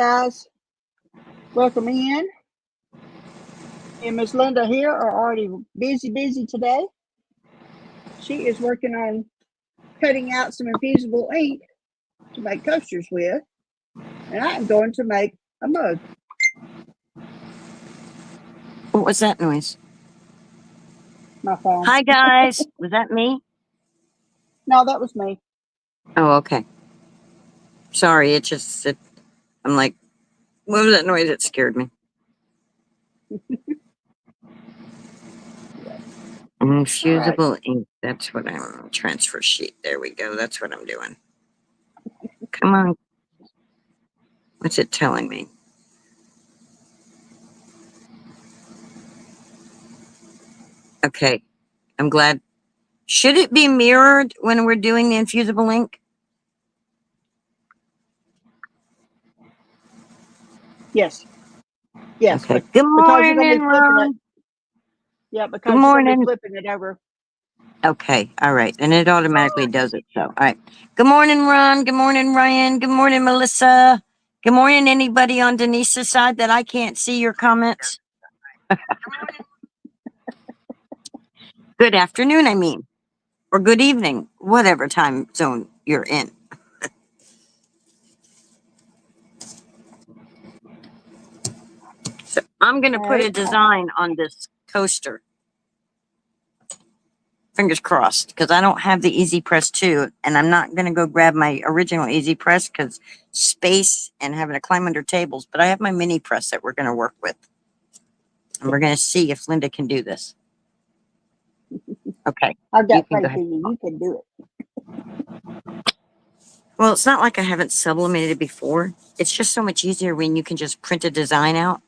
guys, welcome in. And Miss Linda here are already busy today. She is working on cutting out some infusible ink to make coasters with, and I am going to make a mug. What was that noise? My phone. Hi guys, was that me? No, that was me. Oh, okay. Sorry, I'm like, what was that noise? It scared me. Infusible ink. That's what I'm transfer sheet. There we go. That's what I'm doing. Come on. What's it telling me? Okay. I'm glad. Should it be mirrored when we're doing the infusible ink? Yes. Yes. Okay. Good morning, Ron. Yeah, because you're going to be flipping it over. Okay. All right. And it automatically does it. So, all right. Good morning, Ron. Good morning, Ryan. Good morning, Melissa. Good morning, anybody on Denise's side that I can't see your comments. Good afternoon, I mean, or good evening, whatever time zone you're in. So I'm going to put a design on this coaster. Fingers crossed, because I don't have the Easy Press 2, and I'm not going to go grab my original Easy Press because space and having to climb under tables, but I have my mini press that we're going to work with. And we're going to see if Linda can do this. Okay. I've got faith in you. You can do it. Well, it's not like I haven't sublimated before. It's just so much easier when you can just print a design out.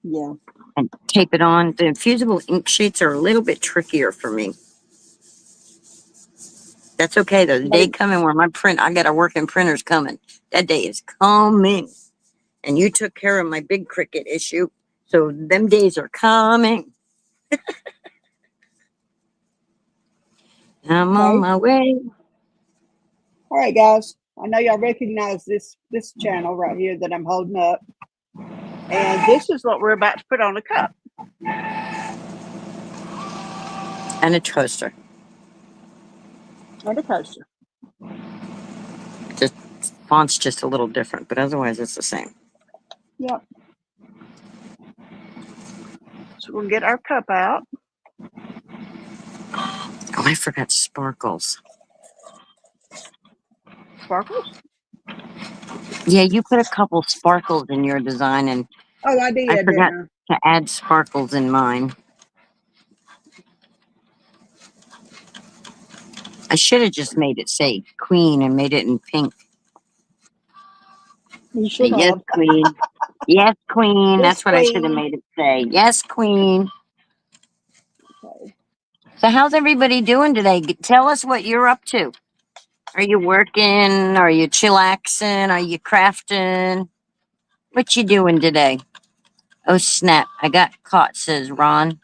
Yeah. And tape it on. The infusible ink sheets are a little bit trickier for me. That's okay though. The day coming where my I got a working printer's coming. That day is coming. And you took care of my big Cricut issue. So them days are coming. I'm on my way. All right, guys. I know y'all recognize this channel right here that I'm holding up. And this is what we're about to put on a cup. And a toaster. And a coaster. Just font's just a little different, but otherwise it's the same. Yep. So we'll get our cup out. Oh, I forgot sparkles. Sparkles? Yeah, you put a couple sparkles in your design, and oh, I did. I forgot to add sparkles in mine. I should have just made it say Queen and made it in pink. You should have. Yes, Queen. Yes, Queen. Yes, that's what I should have made it say. Yes, Queen. Okay. So how's everybody doing today? Tell us what you're up to. Are you working? Are you chillaxing? Are you crafting? What you doing today? Oh, snap. I got caught, says Ron.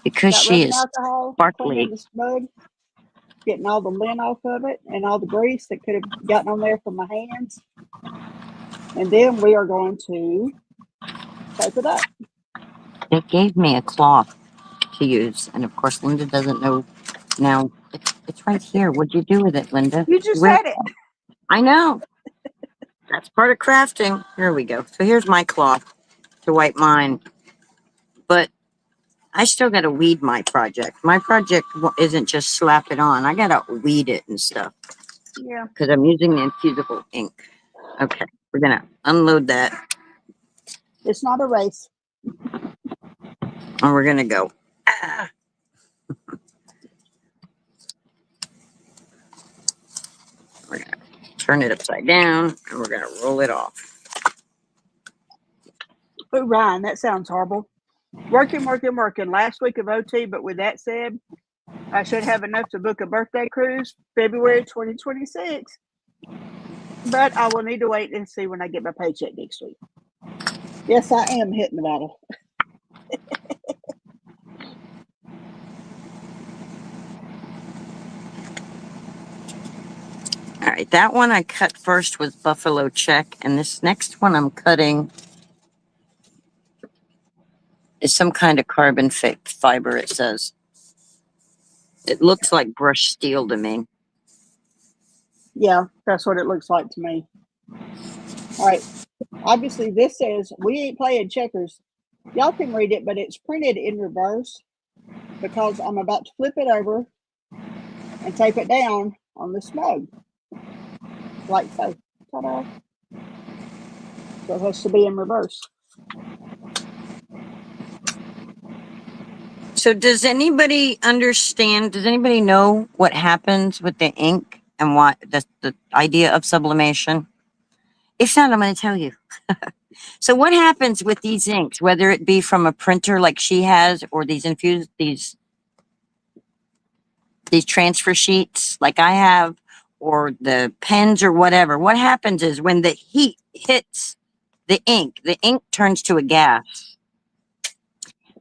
Because she is sparkly. This mug, getting all the lint off of it and all the grease that could have gotten on there from my hands. And then we are going to tape it up. They gave me a cloth to use. And of course, Linda doesn't know now. It's right here. What'd you do with it, Linda? You just had it. I know. That's part of crafting. Here we go. So here's my cloth to wipe mine. But I still got to weed my project. My project isn't just slap it on. I got to weed it and stuff. Yeah. Because I'm using the infusible ink. Okay. We're going to unload that. It's not a race. And we're going to go. Ah. We're going to turn it upside down. And we're going to roll it off. Oh, Ryan, that sounds horrible. Working. Last week of OT, but with that said, I should have enough to book a birthday cruise February 2026. But I will need to wait and see when I get my paycheck next week. Yes, I am hitting the bottle. All right, that one I cut first with Buffalo Check, and this next one I'm cutting is some kind of carbon fiber, it says. It looks like brushed steel to me. Yeah, that's what it looks like to me. All right. Obviously, this says, we ain't playing checkers. Y'all can read it, but it's printed in reverse because I'm about to flip it over and tape it down on the mug. Like so. Ta-da. So it has to be in reverse. So does anybody understand, does anybody know what happens with the ink and what the idea of sublimation? If not, I'm going to tell you. So what happens with these inks, whether it be from a printer like she has or these transfer sheets like I have, or the pens or whatever, what happens is when the heat hits the ink turns to a gas,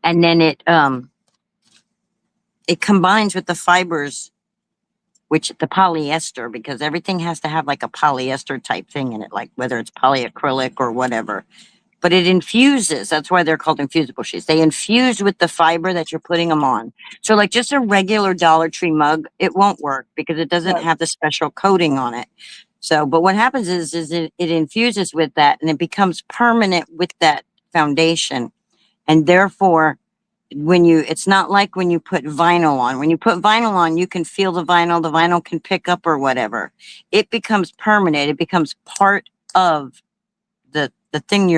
and then it combines with the fibers, which the polyester, because everything has to have like a polyester type thing in it, like whether it's polyacrylic or whatever. But it infuses. That's why they're called infusible sheets. They infuse with the fiber that you're putting them on. So like just a regular Dollar Tree mug, it won't work because it doesn't have the special coating on it. So, but what happens is it infuses with that, and it becomes permanent with that foundation. And therefore, it's not like when you put vinyl on. When you put vinyl on, you can feel the vinyl can pick up or whatever. It becomes permanent. It becomes part of the thing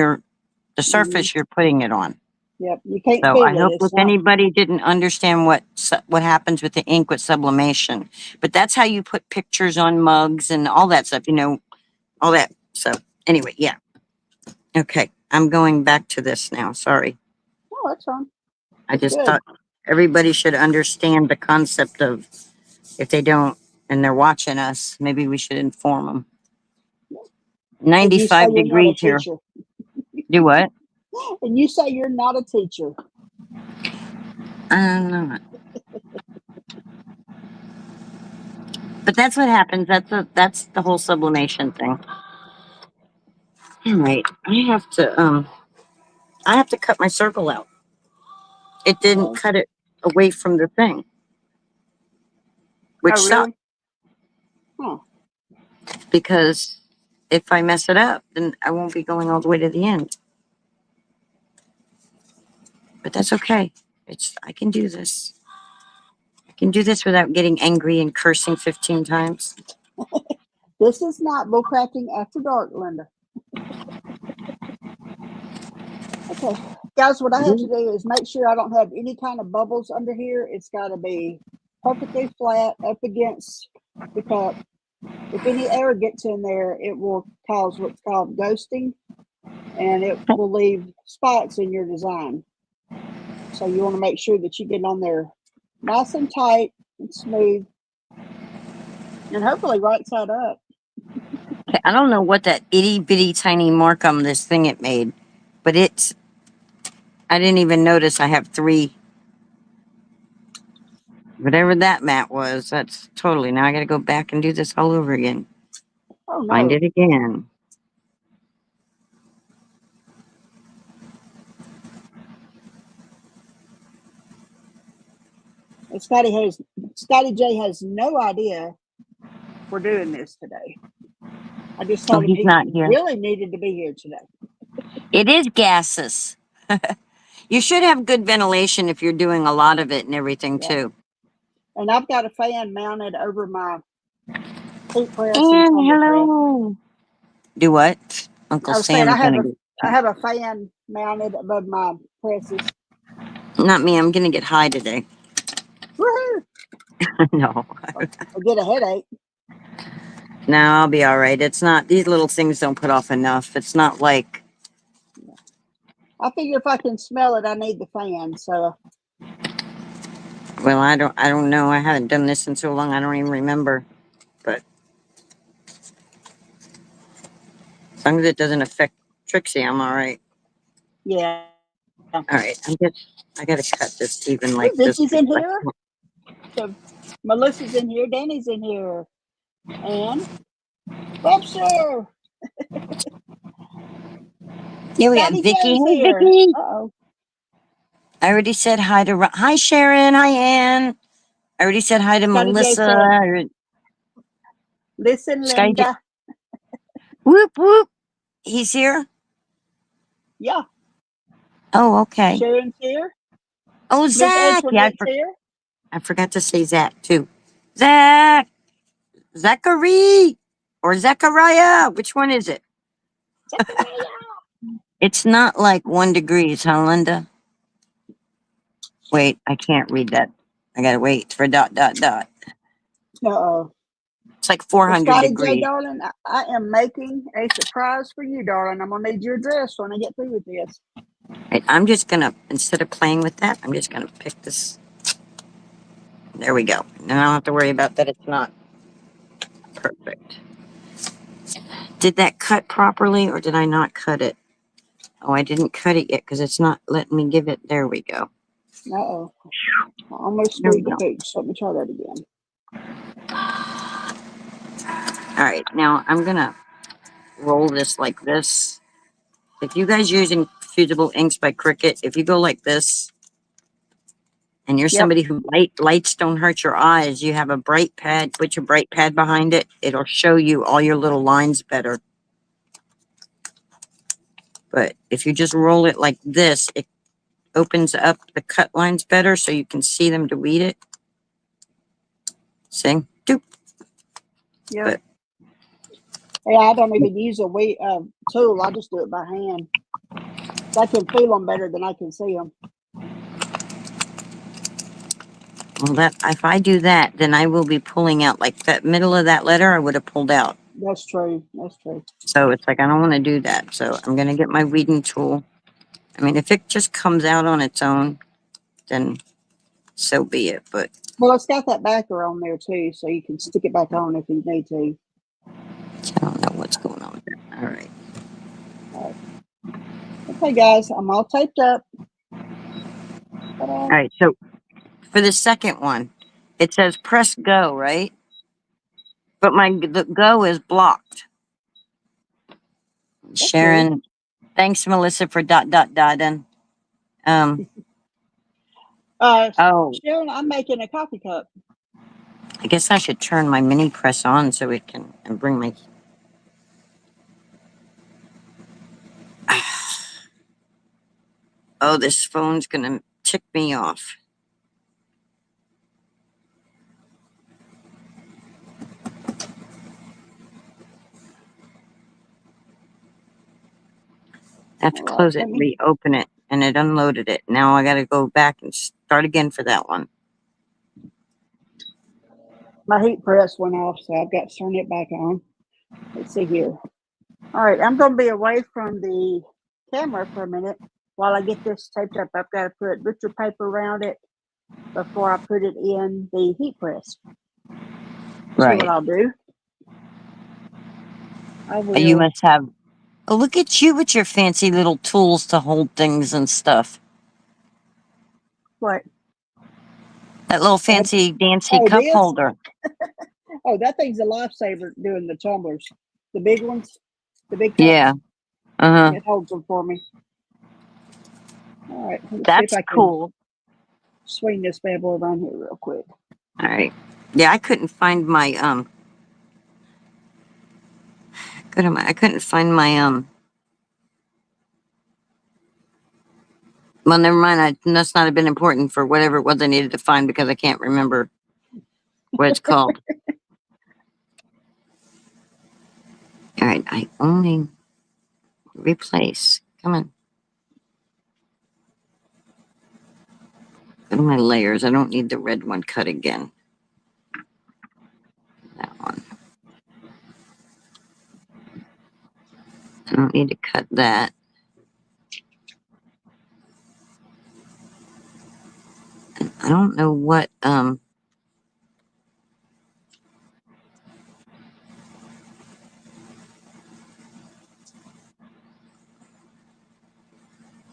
the surface you're putting it on. Yep, you can't So feel I it. hope It's if not. anybody didn't understand what happens with the ink with sublimation, but that's how you put pictures on mugs and all that stuff, all that. So anyway, yeah. Okay, I'm going back to this now. Sorry. Oh, that's fine. I just Good. thought everybody should understand the concept of, if they don't and they're watching us, maybe we should inform them. 95 degrees here. Do what? And you say you're not a teacher. I'm not. But that's what happens. That's the whole sublimation thing. All right, I have to cut my circle out. It didn't cut it away from the thing, which sucked. Huh. Because if I mess it up, then I won't be going all the way to the end. But that's okay. I can do this. I can do this without getting angry and cursing 15 times. This is not bullcrafting after dark, Linda. Okay, guys, what I have to do is make sure I don't have any kind of bubbles under here. It's got to be perfectly flat up against the cup. If any air gets in there, it will cause what's called ghosting, and it will leave spots in your design. So you want to make sure that you get on there nice and tight and smooth, and hopefully right side up. I don't know what that itty bitty tiny mark on this thing it made, but I didn't even notice I have 3. Whatever that mat was, that's totally, now I got to go back and do this all over again. Oh, no. Find it again. And Scotty J has no idea we're doing this today. I just told him he's not here. Really needed to be here today. It is gases. You should have good ventilation if you're doing a lot of it and everything too. And I've got a fan mounted over my heat press And and hello. Do what? Uncle Sam's gonna get. I have a fan mounted above my presses. Not me. I'm gonna get high today. Woohoo! No. I'll get a headache. No, I'll be all right. It's not. These little things don't put off enough. It's not like. I figure if I can smell it, I need the fan. So. Well, I don't know. I haven't done this in so long. I don't even remember. But as long as it doesn't affect Trixie, I'm all right. Yeah. All right. I gotta cut this even like this. Vicky's in here. So Melissa's in here. Danny's in here. And Webster. Here we got Scotty Vicky. Joe's Hey, here. Vicky. Uh-oh. I already said hi to. Hi, Sharon. Hi, Ann. I already said hi to Scotty Joe Melissa. said, listen, Sky. Linda. Whoop whoop. He's here. Yeah. Oh, okay. Sharon's here. Oh, Miss Zach. Yeah, Antoinette's here. I forgot to say Zach too. Zach. Zachary or Zachariah. Which one is it? It's not like 1 degree, huh, Linda? Wait, I can't read that. I gotta wait for dot dot dot. Uh-oh. It's like Well, 400 Scotty J, degrees. darling, I am making a surprise for you, darling. I'm going to need your address when I get through with this. Right, I'm just gonna, instead of playing with that, I'm just gonna pick this. There we go. And I don't have to worry about that. It's not perfect. Did that cut properly or did I not cut it? Oh, I didn't cut it yet because it's not letting me give it. There we go. Uh-oh. I almost There we screwed the go. pooch. Let me try that again. All right, now I'm gonna roll this like this. If you guys using fusible inks by Cricut, if you go like this and you're Yep. somebody who lights don't hurt your eyes, you have a bright pad, put your bright pad behind it, it'll show you all your little lines better. But if you just roll it like this, it opens up the cut lines better so you can see them to read it. See? Doop. Yep. But Yeah, I don't even use a tool. I just do it by hand. I can feel them better than I can see them. well, that if I do that, then I will be pulling out like that middle of that letter I would have pulled out. That's true. That's true. So it's like I don't want to do that. So I'm gonna get my weeding tool. I mean, if it just comes out on its own, then so be it. But Well, it's got that backer on there too, so you can stick it back on if you need to. I don't know what's going on there. All right. Okay, guys, I'm all taped up. All right. So for the second one, it says press go, right? But the go is blocked. Sharon, thanks, Melissa, for dot dot dotting. Oh, Sharon, I'm making a coffee cup. I guess I should turn my mini press on so it can and bring my. Oh, this phone's gonna tick me off. I have to close it and reopen it, and it unloaded it. Now I got to go back and start again for that one. My heat press went off, so I've got to turn it back on. Let's see here. All right, I'm going to be away from the camera for a minute while I get this taped up. I've got to put butcher paper around it before I put it in the heat press. Right. See what I'll do. I will. You must have. Oh, look at you with your fancy little tools to hold things and stuff. What? That little fancy dancy cup holder. Oh, that thing's a lifesaver doing the tumblers. The big ones. The big cups. Yeah. Uh-huh. It holds them for me. All right. Let's That's see if I can cool. swing this bad boy around here real quick. All right. Yeah, I couldn't find my I couldn't find my well, never mind. That's not been important for whatever it was I needed to find because I can't remember what it's called. All right, I only replace. Come on. Go to my layers. I don't need the red one cut again. That one. I don't need to cut that. And I don't know what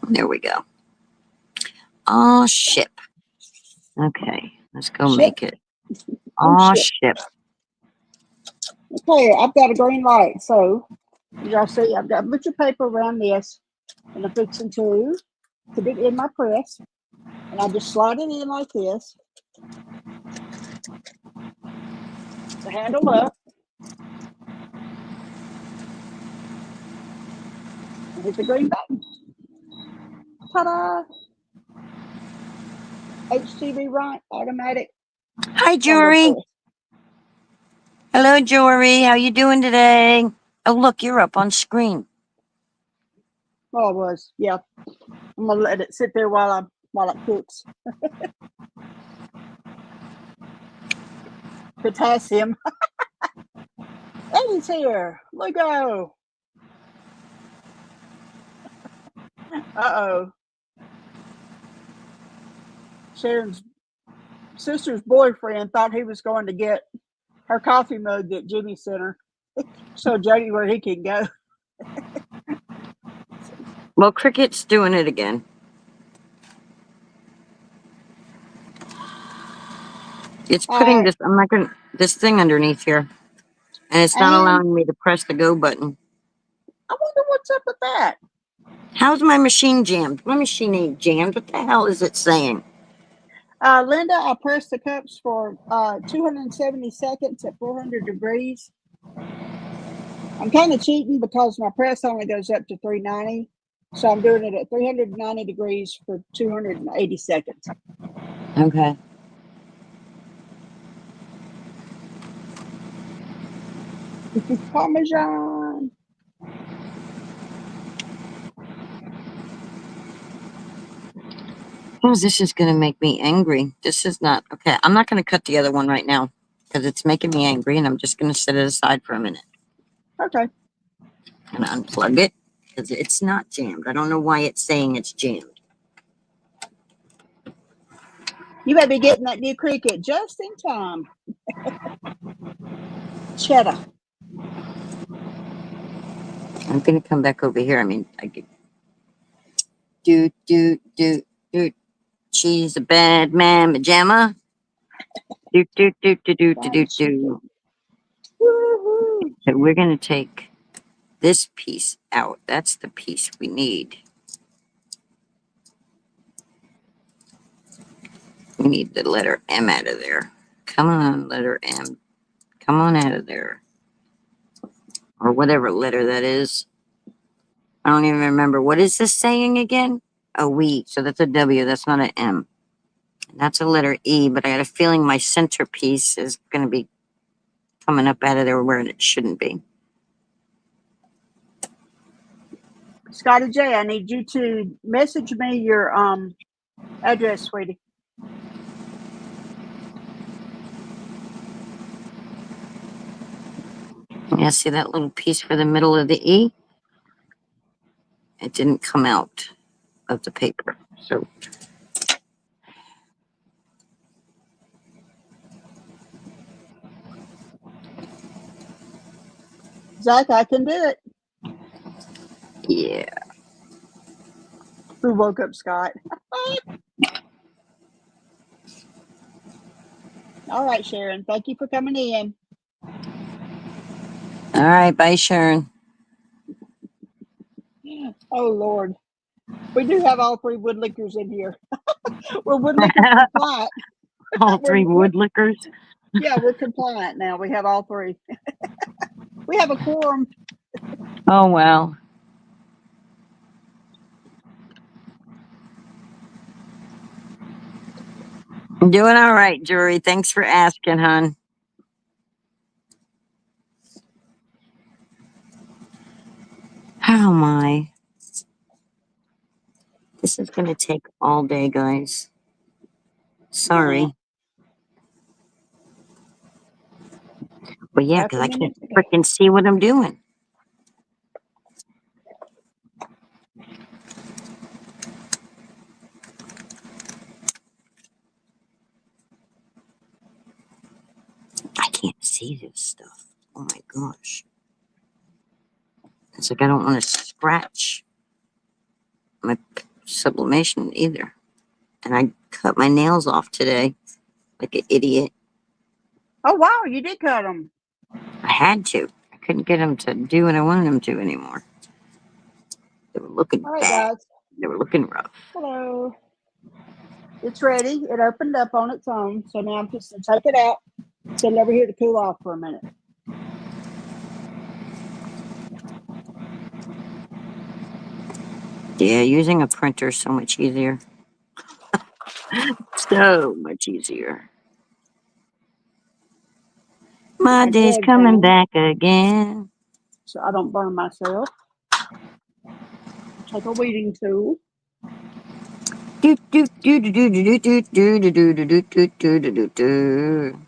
there we go. Oh, ship. Okay, let's go make it. Oh, ship. Okay, I've got a green light. So, y'all see, I've got a bunch of paper around this, and I'm fixing to put it in my press. And I just slide it in like this. The handle up. And hit the green button. Ta-da! HTV right, automatic. Hi, Jory. Hello, Jory. How you doing today? Oh, look, you're up on screen. Oh, it was. Yeah. I'm gonna let it sit there while it cooks. Potassium. Eddie's here. Lugo. Uh-oh. Sharon's sister's boyfriend thought he was going to get her coffee mug that Jimmy sent her. So Jody where he can go. Well, Cricket's doing it again. It's putting this, this thing underneath here. And it's not allowing me to press the go button. I wonder what's up with that. How's my machine jammed? My machine ain't jammed. What the hell is it saying? Linda, I pressed the cups for 270 seconds at 400 degrees. I'm kind of cheating because my press only goes up to 390. So I'm doing it at 390 degrees for 280 seconds. Okay. Parmesan. Oh, this is going to make me angry. This is not, okay, I'm not going to cut the other one right now because it's making me angry and I'm just going to set it aside for a minute. Okay. And unplug it because it's not jammed. I don't know why it's saying it's jammed. You may be getting that new Cricket just in time. Cheddar. I'm going to come back over here. I mean, I could do. She's a bad man pajama. Do. Woo-hoo. So we're going to take this piece out. That's the piece we need. We need the letter M out of there. Come on, letter M. Come on out of there. Or whatever letter that is. I don't even remember. What is this saying again? A we. So that's a W. That's not an M. That's a letter E, but I got a feeling my centerpiece is going to be coming up out of there where it shouldn't be. Scotty J, I need you to message me your address, sweetie. Yeah, see that little piece for the middle of the E? It didn't come out of the paper. So Zach, I can do it. yeah. Who woke up Scott? All right, Sharon. Thank you for coming in. All right, bye, Sharon. Oh, Lord. We do have all three woodlickers in here. We're woodlicker compliant. All three woodlickers? Yeah, we're compliant now. We have all three. We have a quorum. Oh, well. I'm doing all right, Jory. Thanks for asking, hon. Oh, my. This is going to take all day, guys. Sorry. Well, yeah, because I can't freaking see what I'm doing. I can't see this stuff. Oh my gosh. It's like I don't want to scratch my sublimation either. And I cut my nails off today like an idiot. Oh, wow. You did cut them. I had to. I couldn't get them to do what I wanted them to anymore. They were looking All right, bad. guys. They were looking rough. Hello. It's ready. It opened up on its own. So now I'm just going to take it out, send it over here to cool off for a minute. Yeah, using a printer is so much easier. So much easier. My day's Drag coming down back again. so I don't burn myself. Take a weeding tool. Do do do do do do do do do do do do do do do do.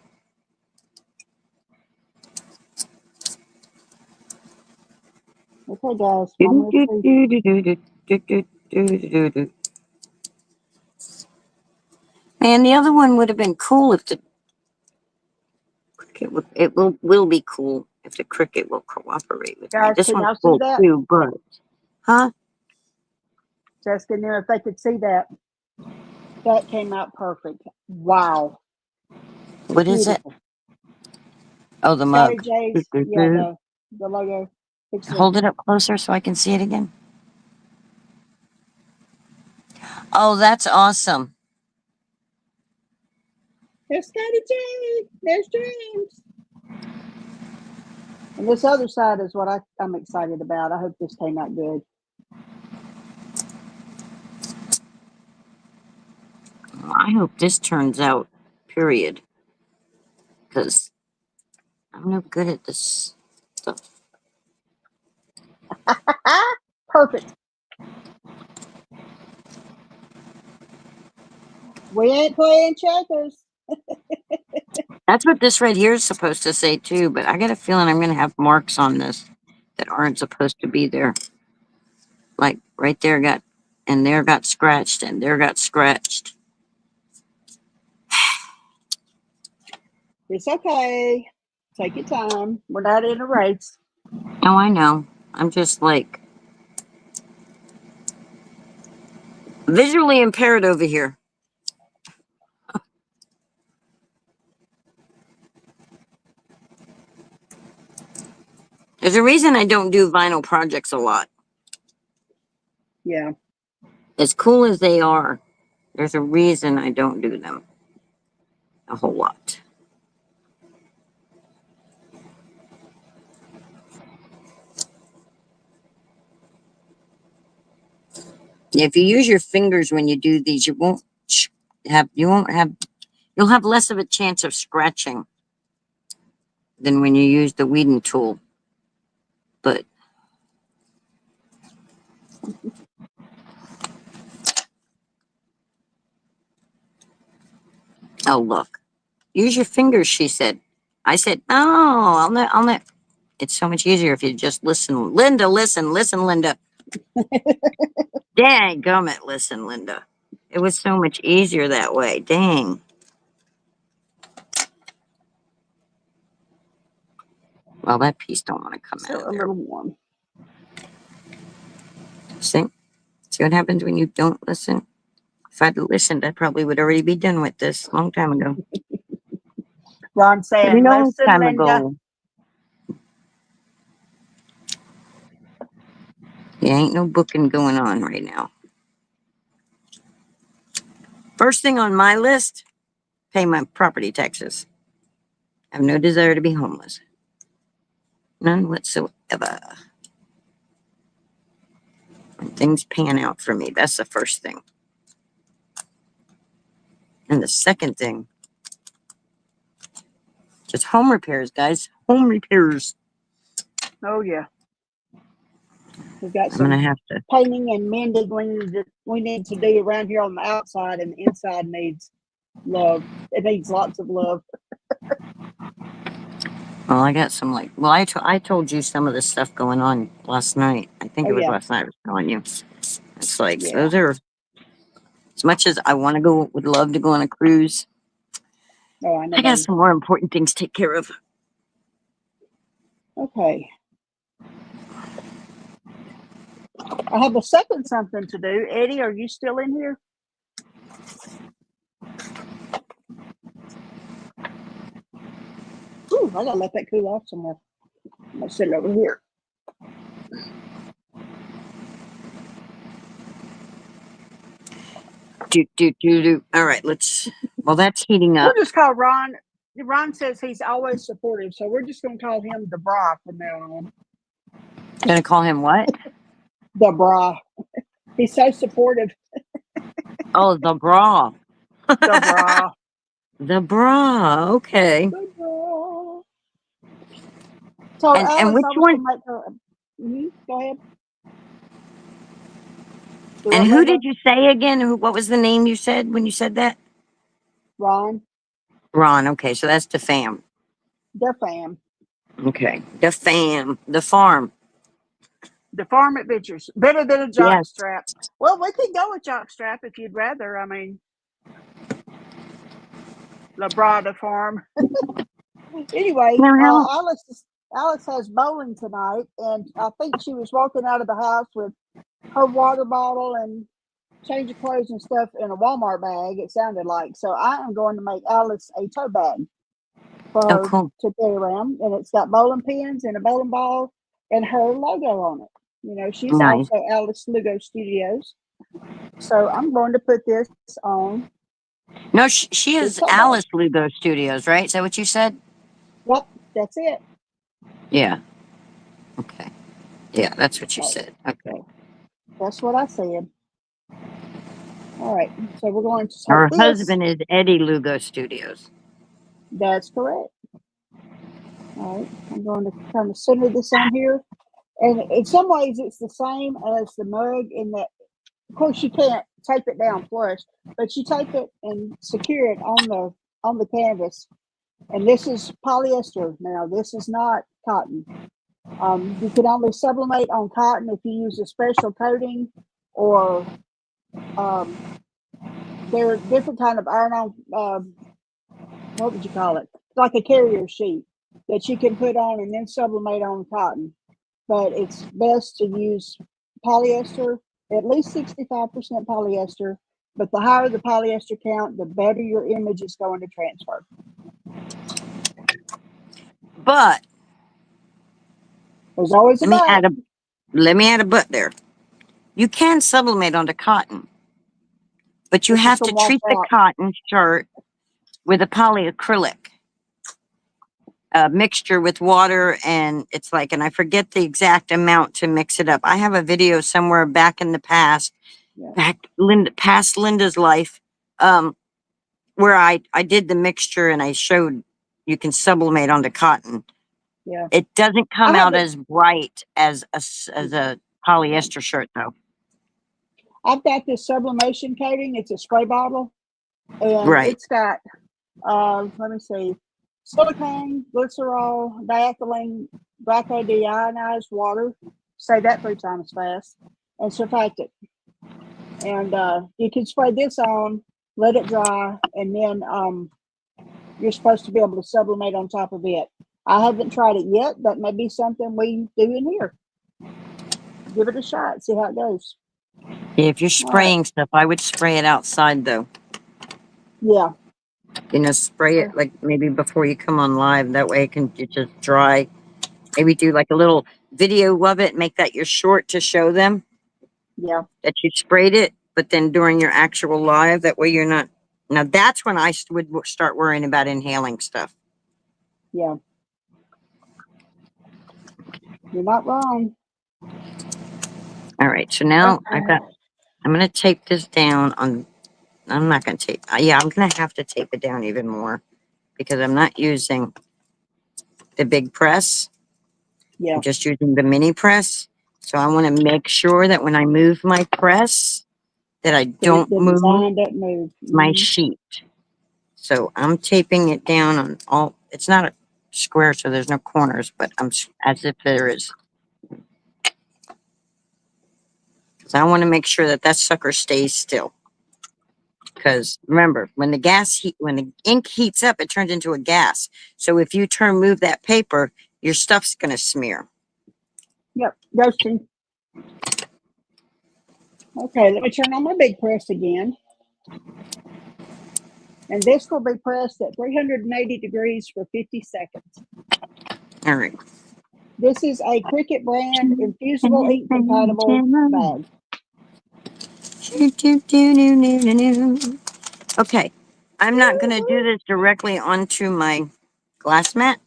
Okay, guys. Do Mom, let's do see. do do do do do do do do. Man, the other one would have been cool if the cricket would. It will be cool if the cricket will cooperate with me. Guys, This can one's y'all see cool that? too, but huh? Just in there, if they could see that. That came out perfect. Wow. What is it? Beautiful. Oh, the Scotty mug. J's. Yeah, the logo. Hold it up closer so I can see it again. Oh, that's awesome. There's Scotty J. There's James. And this other side is what I'm excited about. I hope this came out good. I hope this turns out, period. Because I'm no good at this stuff. Perfect. We ain't playing checkers. That's what this right here is supposed to say too, but I got a feeling I'm going to have marks on this that aren't supposed to be there. Like right there got, and there got scratched, and there got scratched. It's okay. Take your time. We're not in a race. Oh, I know. I'm just like visually impaired over here. There's a reason I don't do vinyl projects a lot. Yeah. As cool as they are, there's a reason I don't do them a whole lot. If you use your fingers when you do these, you'll have less of a chance of scratching than when you use the weeding tool. But oh look, use your fingers, she said. I said, oh, I'll not. It's so much easier if you just listen. Linda, listen, Linda. Dang gummit, listen, Linda. It was so much easier that way. Dang. Well, that piece don't want to come So out a of there. little warm. See? See what happens when you don't listen? If I'd listened, I probably would already be done with this a long time ago. Ron saying, Long listen, time Linda. ago. There ain't no booking going on right now. First thing on my list, pay my property taxes. I have no desire to be homeless. None whatsoever. When things pan out for me, that's the first thing. And the second thing, just home repairs, guys. Home repairs. Oh, yeah. We've got I'm going to some have to. painting and mending we need to do around here on the outside, and the inside needs love. It needs lots of love. Well, I got some I told you some of the stuff going on last night. I think Oh, it was yeah. last night I was telling you. It's like, Yeah. those are, as much as I want to go, would love to go on a cruise, Oh, I know. I got some more important things to take care of. Okay. I have a second something to do. Eddie, are you still in here? Ooh, I gotta let that cool off some more. I'm gonna sit it over here. Do. All right, let's. Well, that's heating up. We'll just call Ron. Ron says he's always supportive, so we're just gonna call him the bra from now on. Gonna call him what? The bra. He's so supportive. Oh, the bra. The bra. The bra. Okay. The bra. So And Alice, which I was one? gonna make her. Go ahead. Do And what, who Linda? did you say again? What was the name you said when you said that? Ron. Ron. Okay, so that's the fam. The fam. Okay, the fam, the farm. The farm adventures. Better than a jock Yes. strap. Well, we can go with jock strap if you'd rather. I mean, Labrada farm. Anyway, Now, Alice has bowling tonight, and I think she was walking out of the house with her water bottle and change of clothes and stuff in a Walmart bag. It sounded like. So I am going to make Alice a tote bag for oh, her cool. to carry around, and it's got bowling pins and a bowling ball and her logo on it. You know, she's Nice. also Alice Lugo Studios. So I'm going to put this on. No, she is the tote bag. Alice Lugo Studios, right? Is that what you said? Yep, that's it. Yeah. Okay. Yeah, that's what you Oh, said. Okay. that's what I said. All right, so we're going to Her take this. husband is Eddie Lugo Studios. That's correct. All right, I'm going to kind of center this on here. And in some ways, it's the same as the mug in that, of course, you can't tape it down flush, but you tape it and secure it on the canvas. And this is polyester now. This is not cotton. You can only sublimate on cotton if you use a special coating, or there are different kind of iron-on. What would you call it? Like a carrier sheet that you can put on and then sublimate on cotton. But it's best to use polyester, at least 65% polyester. But the higher the polyester count, the better your image is going to transfer. But There's always a but. let me add a but there. You can sublimate onto cotton, but you It's just have gonna to wash treat the out. cotton shirt with a polyacrylic mixture with water, and it's like, and I forget the exact amount to mix it up. I have a video somewhere back in the past, Yeah. past Linda's life, where I did the mixture and I showed you can sublimate onto cotton. Yeah. It doesn't come I have out it. as bright as a polyester shirt, though. I've got this sublimation coating. It's a spray bottle, and Right. it's got let me see, silicone, glycerol, diethylene, glycodeionized water. Say that 3 times fast, and surfactant. And you can spray this on, let it dry, and then you're supposed to be able to sublimate on top of it. I haven't tried it yet. That may be something we do in here. Give it a shot, see how it goes. If you're spraying stuff, I would spray it outside, though. Yeah. You know, spray it like maybe before you come on live. That way it just dry. Maybe do like a little video of it. Make that your short to show them. Yeah. That you sprayed it, but then during your actual live, that way you're not. Now that's when I would start worrying about inhaling stuff. Yeah. You're not wrong. All right, so now I'm going to tape this down on. I'm not going to tape. Yeah, I'm going to have to tape it down even more because I'm not using the big press. Yeah. I'm just using the mini press. So I want to make sure that when I move my press, that I don't move my sheet. So I'm taping it down on all. It's not a square, so there's no corners, but I'm as if there is. So I want to make sure that that sucker stays still. Because remember, when the ink heats up, it turns into a gas. So if you move that paper, your stuff's going to smear. Yep, roasting. Okay, let me turn on my big press again. And this will be pressed at 380 degrees for 50 seconds. All right. This is a Cricut brand infusible ink compatible bag. Okay, I'm not going to do this directly onto my glass mat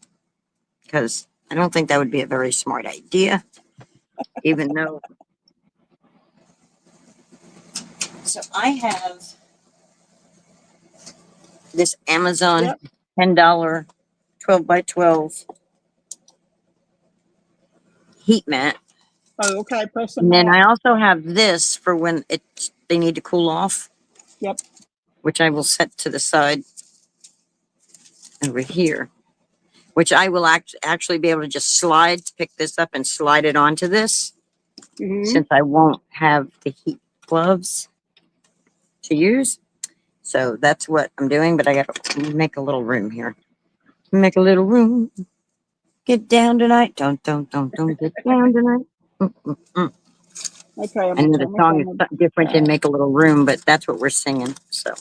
because I don't think that would be a very smart idea, even though. So I have this Amazon Yep. $10 12 by 12 heat mat. Oh, okay. Press the And then mat. I also have this for when they need to cool off. Yep. Which I will set to the side over here, which I will actually be able to just pick this up and slide it onto this, since I won't have the heat gloves to use. So that's what I'm doing, but I got to make a little room here. Make a little room. Get down tonight. Don't get down tonight. Okay. I'm I gonna know the turn my song is camera different than back. Make a Little Room, but that's what we're singing. So,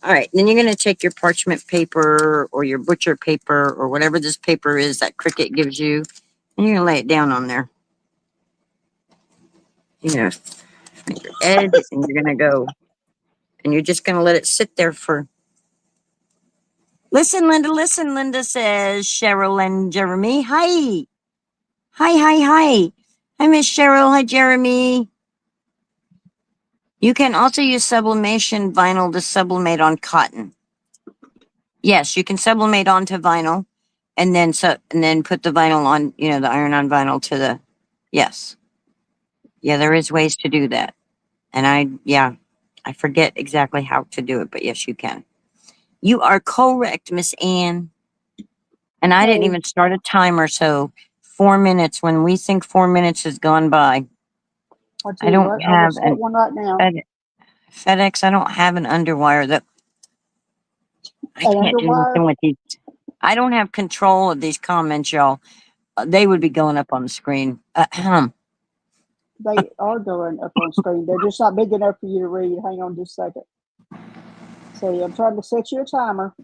all right. Then you're going to take your parchment paper or your butcher paper or whatever this paper is that Cricut gives you, and you're going to lay it down on there. You know, find your edge, and you're going to go, and you're just going to let it sit there for. Listen, Linda says, Cheryl and Jeremy. Hi. Hi. Hi, Miss Cheryl. Hi, Jeremy. You can also use sublimation vinyl to sublimate on cotton. Yes, you can sublimate onto vinyl and then put the vinyl on, the iron on vinyl to the, yes. Yeah, there is ways to do that. And I forget exactly how to do it, but yes, you can. You are correct, Miss Ann. And I didn't Okay. even start a timer, so 4 minutes, when we think 4 minutes has gone by, I'll tell I you don't what. I will have set one right now. FedEx, I don't have an underwire that I An can't do underwire. nothing with these. I don't have control of these comments, y'all. They would be going up on the screen. They are going up on screen. They're just not big enough for you to read. Hang on just a second. See, I'm trying to set you a timer.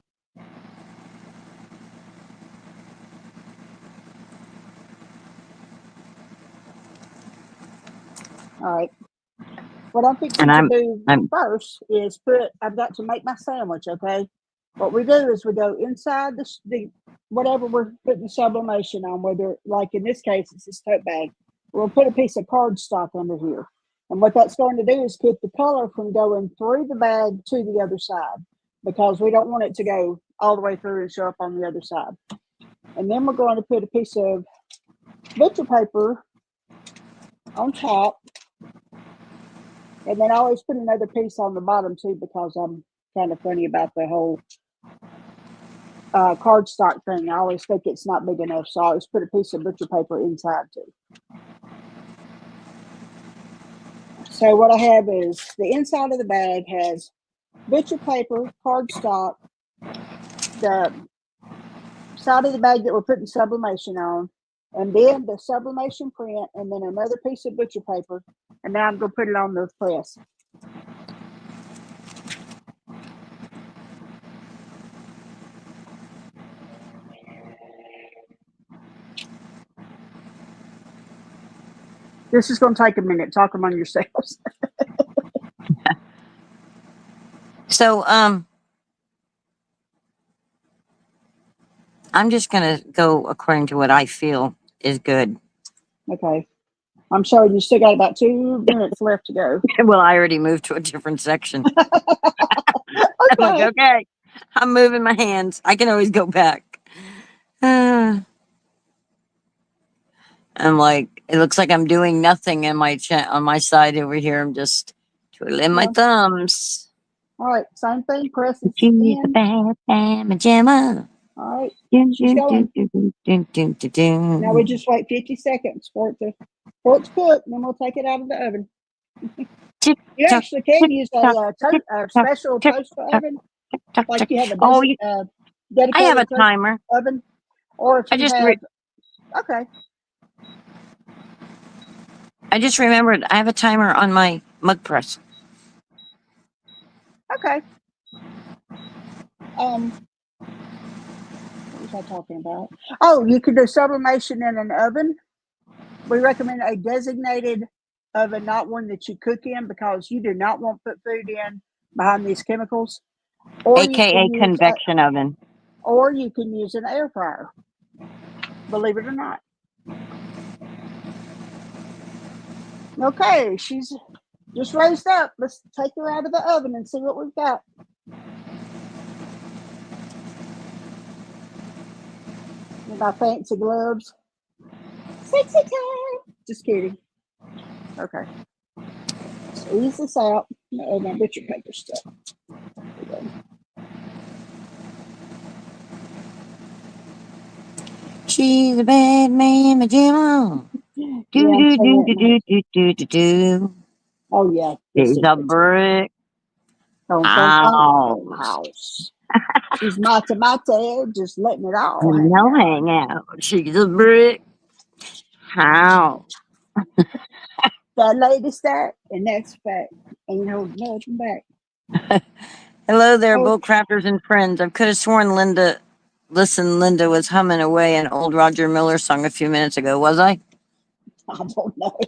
All right. What I'm fixing And to do I'm first is I've got to make my sandwich, okay? What we do is we go inside the whatever we're putting the sublimation on, whether, like in this case, it's this tote bag. We'll put a piece of cardstock under here. And what that's going to do is keep the color from going through the bag to the other side, because we don't want it to go all the way through and show up on the other side. And then we're going to put a piece of butcher paper on top. And then I always put another piece on the bottom too, because I'm kind of funny about the whole cardstock thing. I always think it's not big enough, so I always put a piece of butcher paper inside too. So what I have is the inside of the bag has butcher paper, cardstock, the side of the bag that we're putting sublimation on, and then the sublimation print, and then another piece of butcher paper, and now I'm going to put it on the press. This is going to take a minute. Talk among yourselves. So I'm just gonna go according to what I feel is good. Okay. I'm sorry, you still got about 2 minutes left to go. Well, I already moved to a different section. I'm like, Okay. okay, I'm moving my hands. I can always go back. I'm like, it looks like I'm doing nothing in on my side over here. I'm just twiddling my Yeah. thumbs. All right. Same thing. Press it She's a in. bad pajama. All right. Dun, She's dun, going. dun, dun, dun, dun, dun, dun. Now we just wait 50 seconds for it to cook, and then we'll take it out of the oven. Tick You tock, actually can tick use tock, tick a tock, special tick toaster tock, oven, tock, like tock. you have a Oh, I have dedicated a toaster timer. oven, or if I you just have. Okay. I just remembered I have a timer on my mug press. Okay. Let me was I talking about? Oh, you can do sublimation in an oven. We recommend a designated oven, not one that you cook in, because you do not want to put food in behind these chemicals. Or you AKA can use convection oven. or you can use an air fryer. Believe it or not. Okay, she's just raised up. Let's take her out of the oven and see what we've got. With our fancy gloves. Sexy time. Just kidding. Okay. Squeeze this out. And my butcher paper stuff. She's a bad man, pajama. Do Yeah, I'm do saying do that do now. do do do do. Oh yeah. She's a brick house. House. She's mighty, just letting it all hang No out. hang out. She's a brick house. That lady's that, and that's fact. Ain't holding nothing back. Hello there, Oh, bullcrafters and friends. I could have sworn Linda was humming away an old Roger Miller song a few minutes ago, was I? I don't know.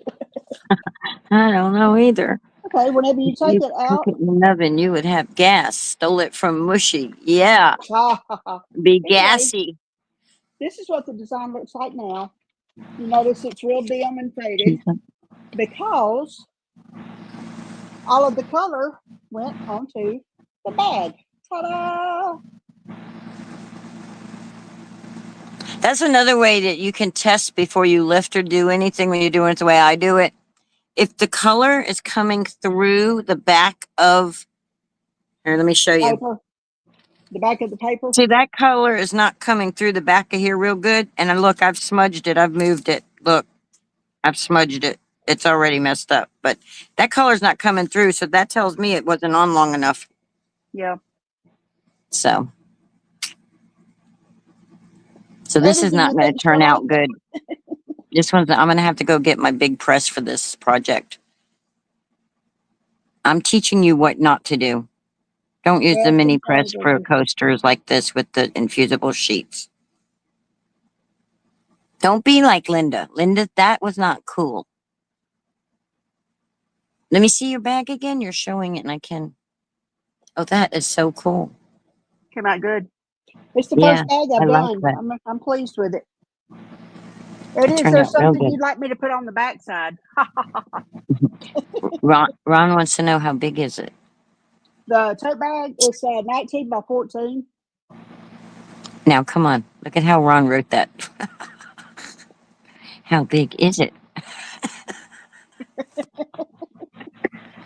I don't know either. Okay, whenever you If take you it cook out. it in an oven, you would have gas. Stole it from Mushy. Yeah, be Anyway, gassy. this is what the design looks like now. You notice it's real dim and faded because all of the color went onto the bag. Ta-da! That's another way that you can test before you lift or do anything when you're doing it the way I do it. If the color is coming through the back of, here, let me show you. Paper. The back of the paper. See, that color is not coming through the back of here real good. And then look, I've smudged it. I've moved it. Look, I've smudged it. It's already messed up. But that color's not coming through. So that tells me it wasn't on long enough. Yeah. So this is Anything not you going to think, turn Sherlock? out good. I'm going to have to go get my big press for this project. I'm teaching you what not to do. Don't use the Yeah, mini press sometimes I for do. coasters like this with the infusible sheets. Don't be like Linda. Linda, that was not cool. Let me see your bag again. You're showing it and I can. Oh, that is so cool. Came out good. It's the Yeah, first bag I I've like done. that. I'm pleased with it. It It is turned there out real something good. you'd like me to put on the backside? Ron wants to know how big is it? The tote bag is 19 by 14. Now, come on. Look at how Ron wrote that. How big is it?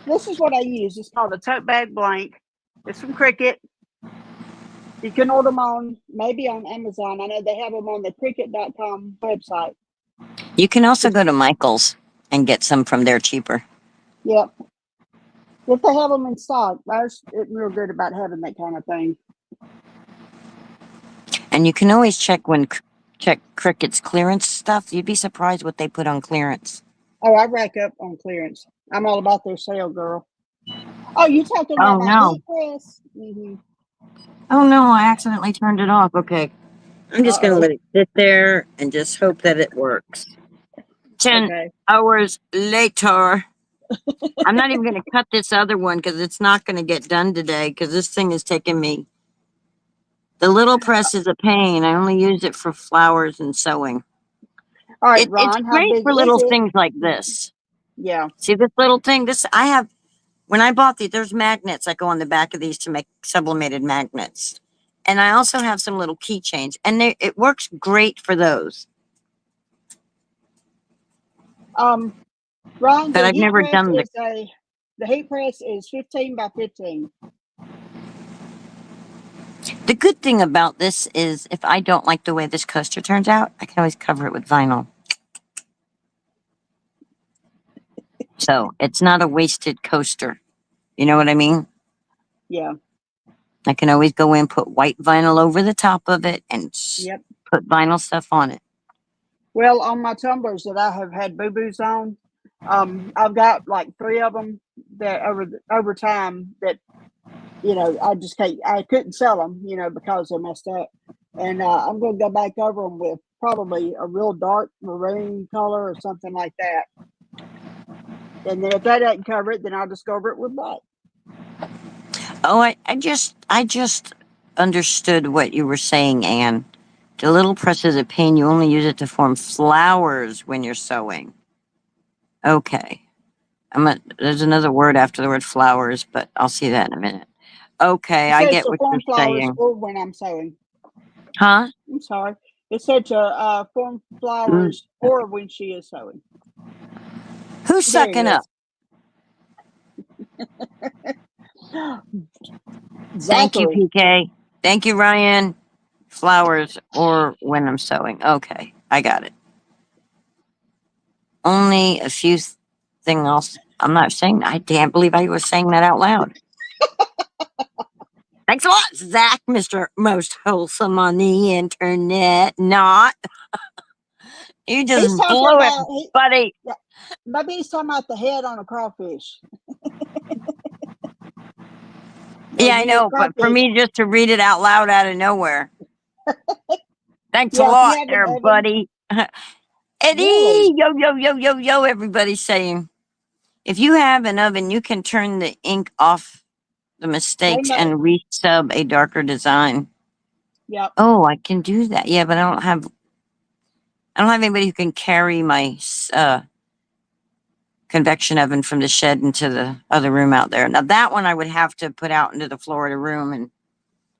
This is what I use. It's called a tote bag blank. It's from Cricket. You can order them maybe on Amazon. I know they have them on the cricket.com website. You can also go to Michael's and get some from there cheaper. Yep. If they have them in stock, it's real good about having that kind of thing. And you can always check Cricut's clearance stuff. You'd be surprised what they put on clearance. Oh, I rack up on clearance. I'm all about their sale, girl. Oh, you talking Oh about my no. heat press? Mm-hmm. Oh no, I accidentally turned it off. Okay. I'm just going to let it sit there and just hope that it works. 10 hours later. I'm not even going to cut this other one because it's not going to get done today because this thing is taking me. The little press is a pain. I only use it for flowers and sewing. All right, It's Ron, how great big for is little it? things like this. Yeah. See this little thing? When I bought these, there's magnets that go on the back of these to make sublimated magnets. And I also have some little keychains, and it works great for those. Ron, But the I've heat never press done the heat press is 15 by 15. the good thing about this is if I don't like the way this coaster turns out, I can always cover it with vinyl. So it's not a wasted coaster. You know what I mean? Yeah. I can always go in, put white vinyl over the top of it, and Yep. put vinyl stuff on it. Well, on my tumblers that I have had boo-boos on, I've got like 3 of them that over time that, I just can't, I couldn't sell them, because they're messed up. And I'm going to go back over them with probably a real dark maroon color or something like that. And then if that doesn't cover it, then I'll just go over it with black. Oh, I just understood what you were saying, Anne. The little presses of pain, you only use it to form flowers when you're sewing. Okay. There's another word after the word flowers, but I'll see that in a minute. Okay, It I says get to what form you're flowers saying. or when I'm sewing. Huh? I'm sorry. It said to form flowers or when she is sewing. Who's There he sucking up? Thank you, Zachary. PK. Thank you, Ryan. Flowers or when I'm sewing. Okay, I got it. Only a few thing else. I'm not saying. I can't believe I was saying that out loud. Thanks a lot, Zach, Mr. Most Wholesome on the internet. Not. You He's just talking blew it, about, buddy. maybe he's talking about the head on a crawfish. Yeah, I know, but for me just to read it out loud out of nowhere. Thanks a Yeah, if you lot have an there, oven, buddy. Eddie, really? yo, yo, yo, yo, yo, everybody's saying. If you have an oven, you can turn the ink off the mistakes and resub a darker design. Yep. Oh, I can do that. Yeah, but I don't have anybody who can carry my convection oven from the shed into the other room out there. Now that one I would have to put out into the Florida room,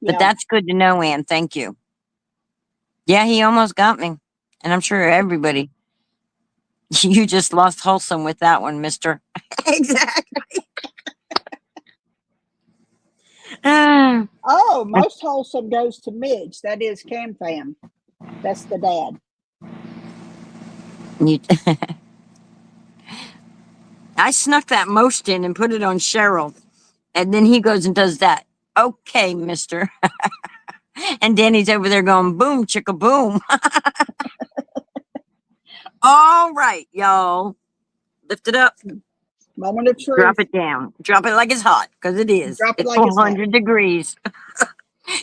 but that's good to know, Ann. Thank you. Yeah, he almost got me, and I'm sure everybody. You just lost wholesome with that one, Mister. Exactly. Oh, most wholesome goes to Midge. That is Cam Fam. That's the dad. I snuck that most in and put it on Cheryl. And then he goes and does that. Okay, mister. And Danny's over there going, boom, chicka boom. All right, y'all. Lift it up. Moment of truth. Drop it down. Drop it like it's hot, because it is. Drop it It's like it's 400 degrees.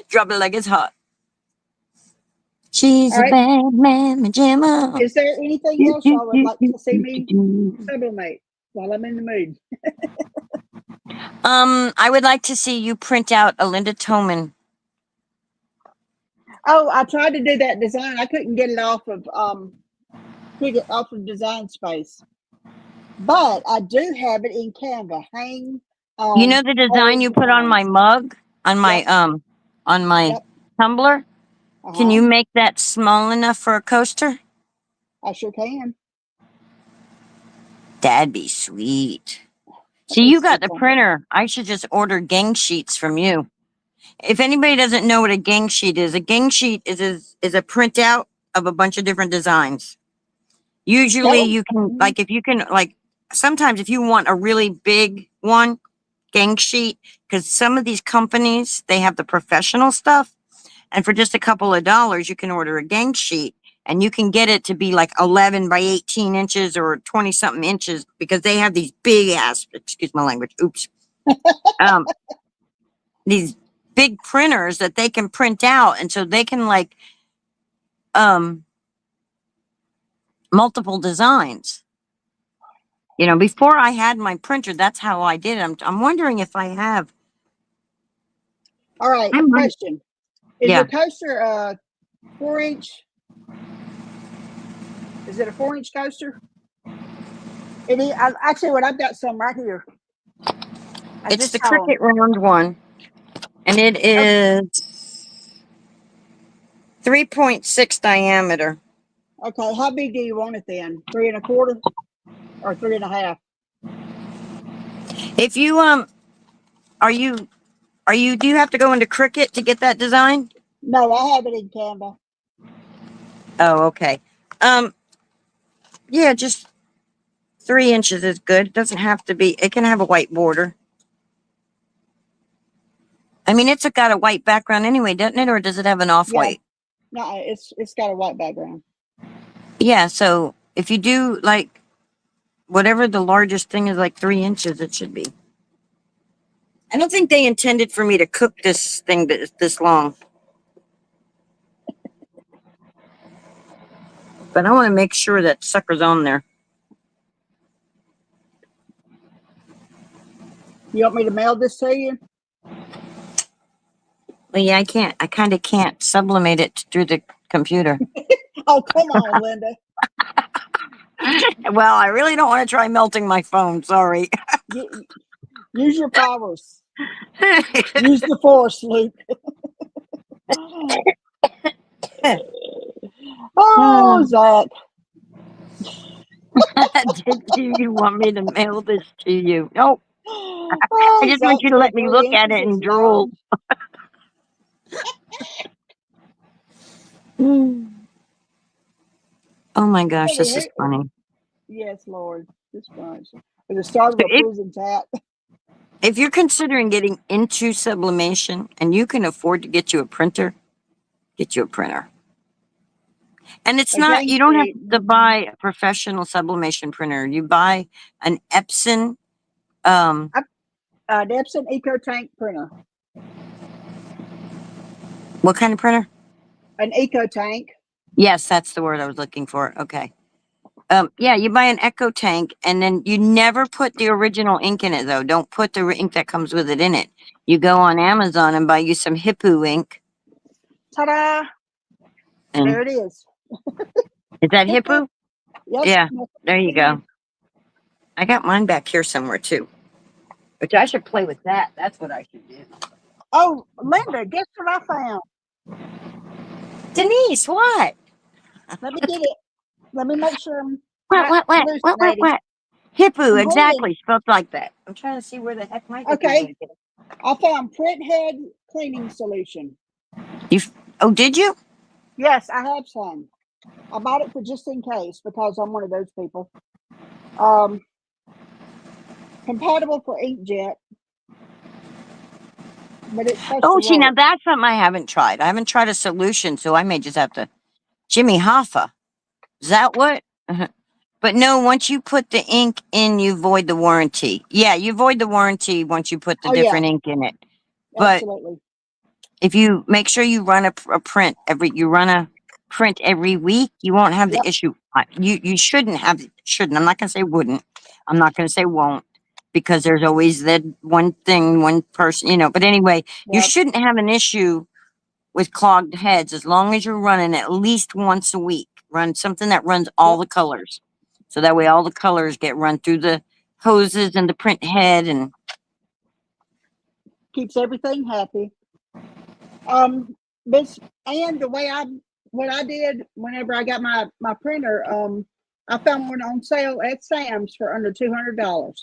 Drop it like it's hot. She's a bad man, Gemma. Is there anything else y'all would like to see me sublimate while I'm in the mood? I would like to see you print out a Linda Toman. Oh, I tried to do that design. I couldn't get it off of Design Space. But I do have it in Canva. Hang. You know the design you put on my mug, on my tumbler? Can you make that small enough for a coaster? I sure can. That'd be sweet. See, you got the printer. I should just order gang sheets from you. If anybody doesn't know what a gang sheet is a a printout of a bunch of different designs. Usually you can, sometimes if you want a really big one, gang sheet, because some of these companies, they have the professional stuff. And for just a couple of dollars, you can order a gang sheet and you can get it to be like 11 by 18 inches or 20 something inches because they have these big ass, excuse my language, oops. These big printers that they can print out. And so they can multiple designs. You know, before I had my printer, that's how I did it. I'm wondering if I have. All right, question. Is your coaster 4-inch? Is it a 4-inch coaster? Actually, what I've got some right here. It's the Cricut round one, and it is 3.6 diameter. Okay, how big do you want it then? 3 1/4 or 3 1/2? If you do you have to go into Cricut to get that design? No, I have it in Canva. Oh, okay. Yeah, just 3 inches is good. It doesn't have to be. It can have a white border. I mean, it's got a white background anyway, doesn't it? Or does it have an off-white? Yeah. No, it's got a white background. Yeah, so if you do whatever the largest thing is, 3 inches, it should be. I don't think they intended for me to cook this thing this long. But I want to make sure that sucker's on there. You want me to mail this to you? Well, yeah, I can't. I kind of can't sublimate it through the computer. Oh, come on, Linda. Well, I really don't want to try melting my phone. Sorry. Use your powers. Use the force, Luke. Oh, Zach. Did you want me to mail this to you? No. Oh, I just want you to let me look at it and drool. Oh my gosh, this is funny. Yes, Lord. This bunch. At the start of a prison tat. If you're considering getting into sublimation and you can afford to get you a printer, get you a printer. And it's not, you don't have to buy a professional sublimation printer. You buy an Epson. An Epson EcoTank printer. What kind of printer? An EcoTank. Yes, that's the word I was looking for. Okay. Yeah, you buy an EcoTank and then you never put the original ink in it, though. Don't put the ink that comes with it in it. You go on Amazon and buy you some Hippo ink. Ta-da! And there it is. Is that Hippo? Yep. Yeah, there you go. I got mine back here somewhere, too. Which I should play with that. That's what I should do. Oh, Linda, guess what I found? Denise, what? Let me get it. Let me make sure I'm What? Hippo, exactly. Spelled like that. I'm trying to see where the heck my Okay. I found print head cleaning solution. Oh, did you? Yes, I have some. I bought it for just in case because I'm one of those people. Compatible for inkjet. But it's see, now that's something I haven't tried. I haven't tried a solution, so I may just have to. Jimmy Hoffa. Is that what? But no, once you put the ink in, you void the warranty. Yeah, you void the warranty once you put the different ink in it. But absolutely. If you make sure you run a print every week, you won't have the issue. You shouldn't have. Shouldn't. I'm not going to say wouldn't. I'm not going to say won't, because there's always that one thing, one person, But anyway, you shouldn't have an issue with clogged heads as long as you're running at least once a week. Run something that runs all the colors, so that way all the colors get run through the hoses and the print head, and keeps everything happy. And the way what I did whenever I got my printer, I found one on sale at Sam's for under $200.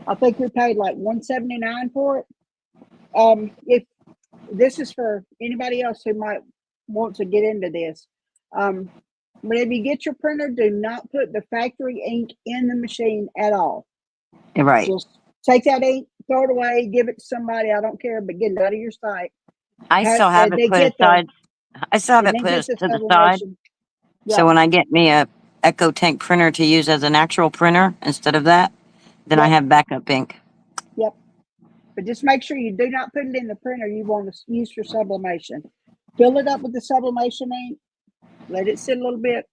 I think we paid like $179 for it. If this is for anybody else who might want to get into this, whenever you get your printer, do not put the factory ink in the machine at all. Right. Just take that ink, throw it away, give it to somebody. I don't care, but get it out of your sight. I still have it put aside. I still have it put to the side. So when I get me a EcoTank printer to use as an actual printer instead of that, then I have backup ink. Yep. But just make sure you do not put it in the printer you want to use for sublimation. Fill it up with the sublimation ink, let it sit a little bit,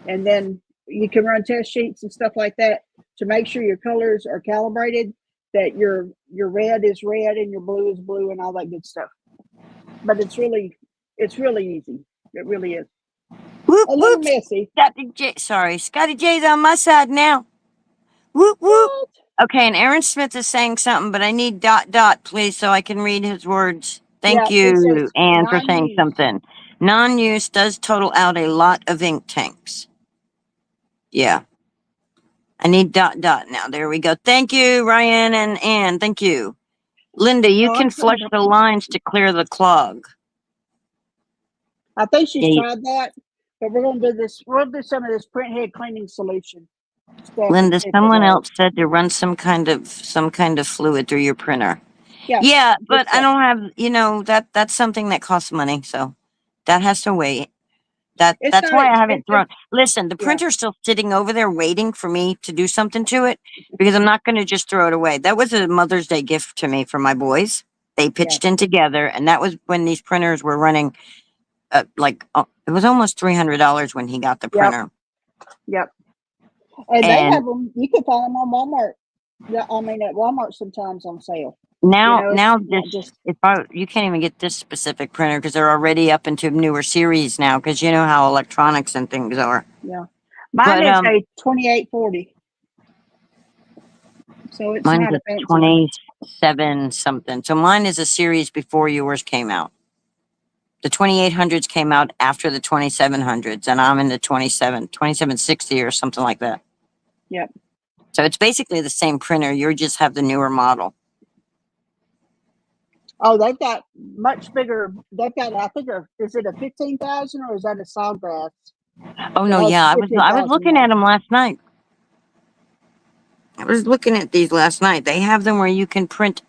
and then you can run test sheets and stuff like that to make sure your colors are calibrated, that your red is red and your blue is blue and all that good stuff. But it's really easy. It really is. Whoop, a little messy. Scotty J's on my side now. Whoop, whoop. What? Okay, and Aaron Smith is saying something, but I need ... please, so I can read his words. Thank you, Anne, for saying something. Non-use does total out a lot of ink tanks. Yeah. I need ... now. There we go. Thank you, Ryan and Anne. Thank you. Linda, you can flush the lines to clear the clog. I think she's tried that, but we're going to do this. We'll do some of this print head cleaning solution. Linda, someone else said to run some kind of fluid through your printer. Yeah, but I don't have, that's something that costs money, so that has to wait. That's why I haven't thrown. Listen, the printer's still sitting over there waiting for me to do something to it, because I'm not going to just throw it away. That was a Mother's Day gift to me from my boys. They pitched in together, and that was when these printers were running it was almost $300 when he got the Yep. printer. Yep. And they And have them. You can find them on Walmart. Yeah, I mean at Walmart sometimes on sale. now, You know, now it's not this, just you can't even get this specific printer because they're already up into newer series now. Because you know how electronics and things are. yeah. Mine But is a 2840, so it's mine's not a a fancy one. 27 something. So mine is a series before yours came out. The 2800s came out after the 2700s, and I'm in the 2760 or something like that. Yep. So it's basically the same printer. You just have the newer model. Oh, they've got much bigger. They've got, I think, is it a 15,000 or is that a Sawgrass? Oh That no, has yeah, I was 15,000 looking at them last night. I was looking at these last night. They have them where you can print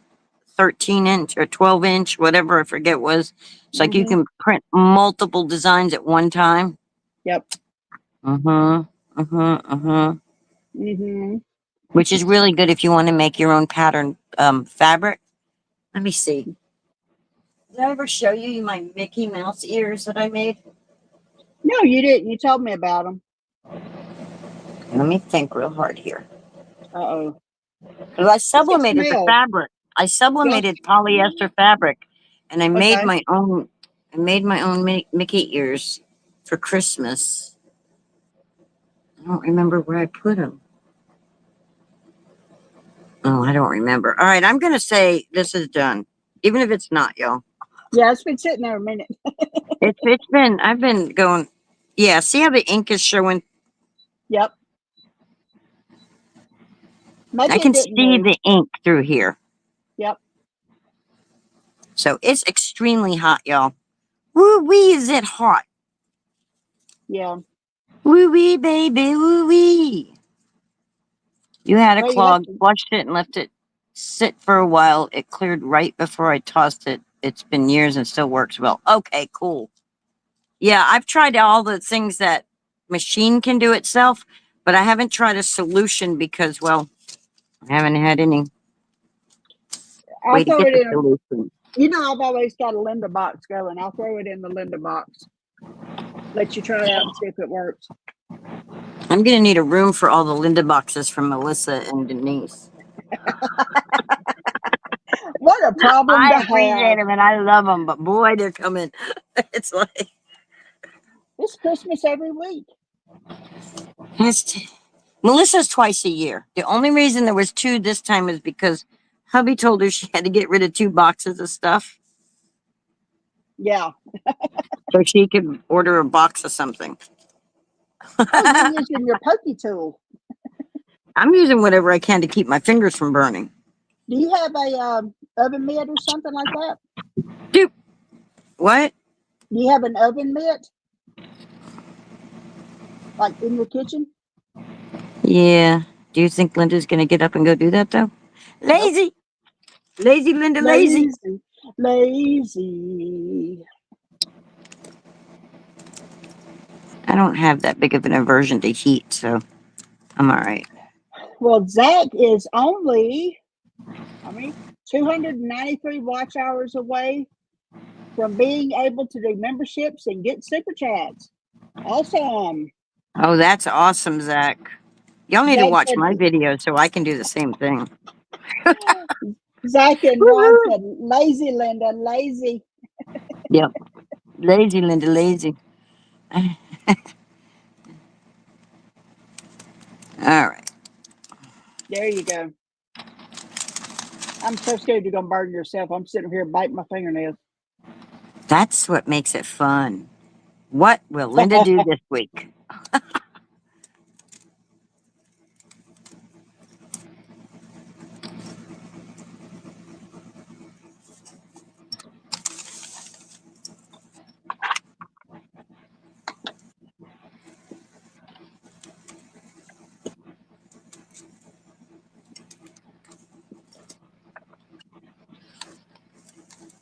13-inch or 12-inch, whatever I forget was. It's like you can print multiple designs at one time. Yep. Which is really good if you want to make your own pattern fabric. Let me see. Did I ever show you my Mickey Mouse ears that I made? No, you didn't. You told me about them. Let me think real hard here. Uh-oh. Because I sublimated the fabric. I sublimated polyester fabric, and I made my own. I made my own Mickey ears for Christmas. I don't remember where I put them. Oh, I don't remember. All right, I'm gonna say this is done, even if it's not, y'all. Yeah, it's been sitting there a minute. It's been. I've been going. Yeah, see how the ink is showing. Yep. Maybe I can it didn't see move. the ink through here. Yep. So it's extremely hot, y'all. Woo wee, is it hot? Yeah. Woo wee, baby, woo wee. You had a Well, you have clog, to. flushed it, and left it sit for a while. It cleared right before I tossed it. It's been years and still works well. Okay, cool. Yeah, I've tried all the things that machine can do itself, but I haven't tried a solution because, well, I haven't had any I'll way to throw get it the in. solution. You know, I've always got a Linda box going. I'll throw it in the Linda box. Let you try it out and see if it works. I'm going to need a room for all the Linda boxes from Melissa and Denise. What a problem to I have. appreciate them and I love them, but boy, they're coming. It's like It's Christmas every week. Melissa's twice a year. The only reason there was two this time is because hubby told her she had to get rid of 2 boxes of stuff Yeah. so she could order a box of something. Oh, you're using your pokey tool. I'm using whatever I can to keep my fingers from burning. Do you have a oven mitt or something like that? Dude, what? Do you have an oven mitt? Like in your kitchen? Yeah. Do you think Linda's going to get up and go do that though? Lazy. Nope. Lazy Linda, lazy. Lazy. I don't have that big of an aversion to heat, so I'm all right. Well, Zach is only, 293 watch hours away from being able to do memberships and get super chats. Awesome. Oh, that's awesome, Zach. Y'all need to Zach watch said, my video so I can do the same thing. Zach and Ron said, lazy Linda, lazy. Yep. Lazy, Linda, lazy. All right. There you go. I'm so scared you're going to burn yourself. I'm sitting here biting my fingernails. That's what makes it fun. What will Linda do this week?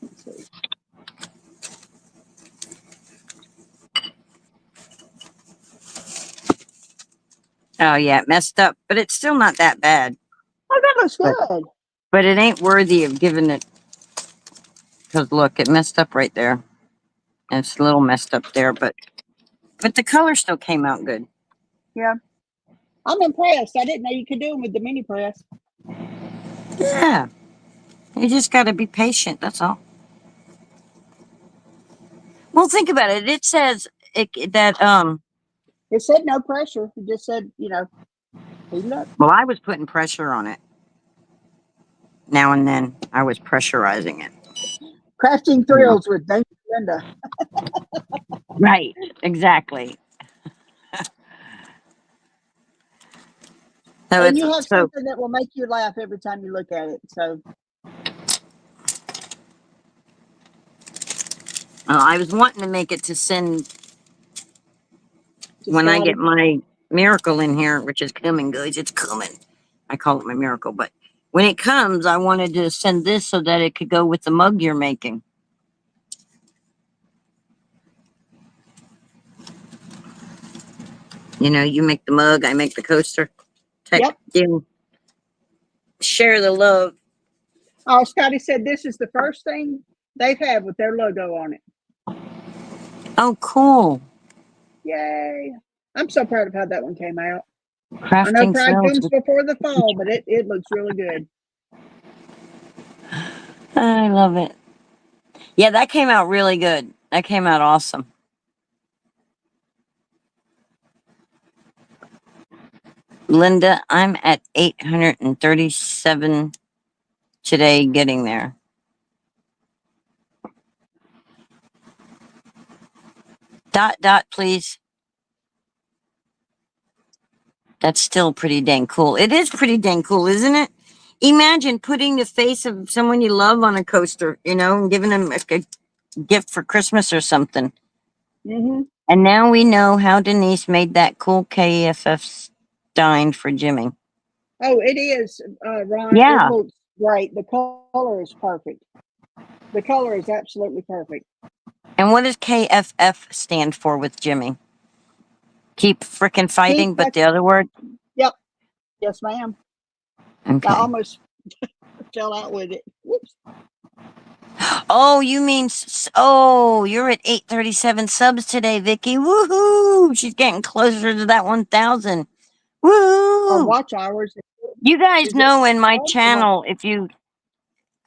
Let's see. Oh, yeah, it messed up, but it's still not that bad. Oh, that looks good. But it ain't worthy of giving it, because look, it messed up right there. And it's a little messed up there, but the color still came out good. Yeah. I'm impressed. I didn't know you could do them with the mini press. Yeah. You just got to be patient. That's all. Well, think about it. It says that, It said no pressure. It just said, heat it up. well, I was putting pressure on it. Now and then I was pressurizing it. Crafting thrills with Dana and Linda. Right. Exactly. So And it's, you have so, something that will make you laugh every time you look at it. So I was wanting to make it to send to when I Scotty. get my miracle in here, which is coming, guys. It's coming. I call it my miracle, but when it comes, I wanted to send this so that it could go with the mug you're making. You make the mug, I make the coaster. Yep. Share the love. Oh, Scotty said this is the first thing they've had with their logo on it. Oh, cool. Yay. I'm so proud of how that one came out. Crafting I know Pride thrills. comes before the fall, but it looks really good. I love it. Yeah, that came out really good. That came out awesome. Linda, I'm at 837 today getting there. Dot, please. That's still pretty dang cool. It is pretty dang cool, isn't it? Imagine putting the face of someone you love on a coaster, and giving them a gift for Christmas or something. Mm-hmm. And now we know how Denise made that cool KFF stein for Jimmy. Oh, it is, Ron. Yeah. It looks great. The color is perfect. The color is absolutely perfect. And what does KFF stand for with Jimmy? Keep frickin' fighting, but the other word? Yep. Yes, ma'am. Okay. I almost fell out with it. Whoops. Oh, you mean, you're at 837 subs today, Vicky. Woohoo! She's getting closer to that 1,000. Or Woo! watch hours. You guys Is it know in my watch or what? channel, if you,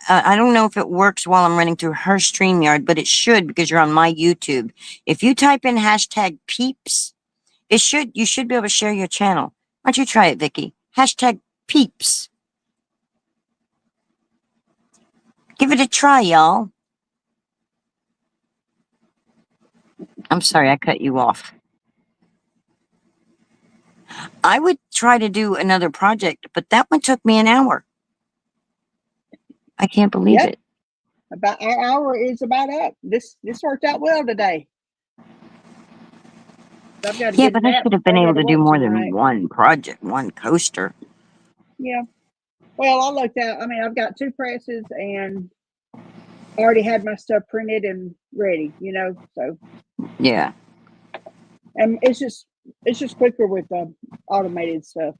I don't know if it works while I'm running through her StreamYard, but it should because you're on my YouTube. If you type in hashtag peeps, you should be able to share your channel. Why don't you try it, Vicky? Hashtag peeps. Give it a try, y'all. I'm sorry, I cut you off. I would try to do another project, but that one took me an hour. I can't believe it. About our hour is about up. This worked out well today. I've got to Yeah, get but a I nap should have been before I able go to do work more tonight. than one project, one coaster. Yeah. Well, I looked at. I mean, I've got 2 presses and I already had my stuff printed and ready. So Yeah. and it's just quicker with automated stuff.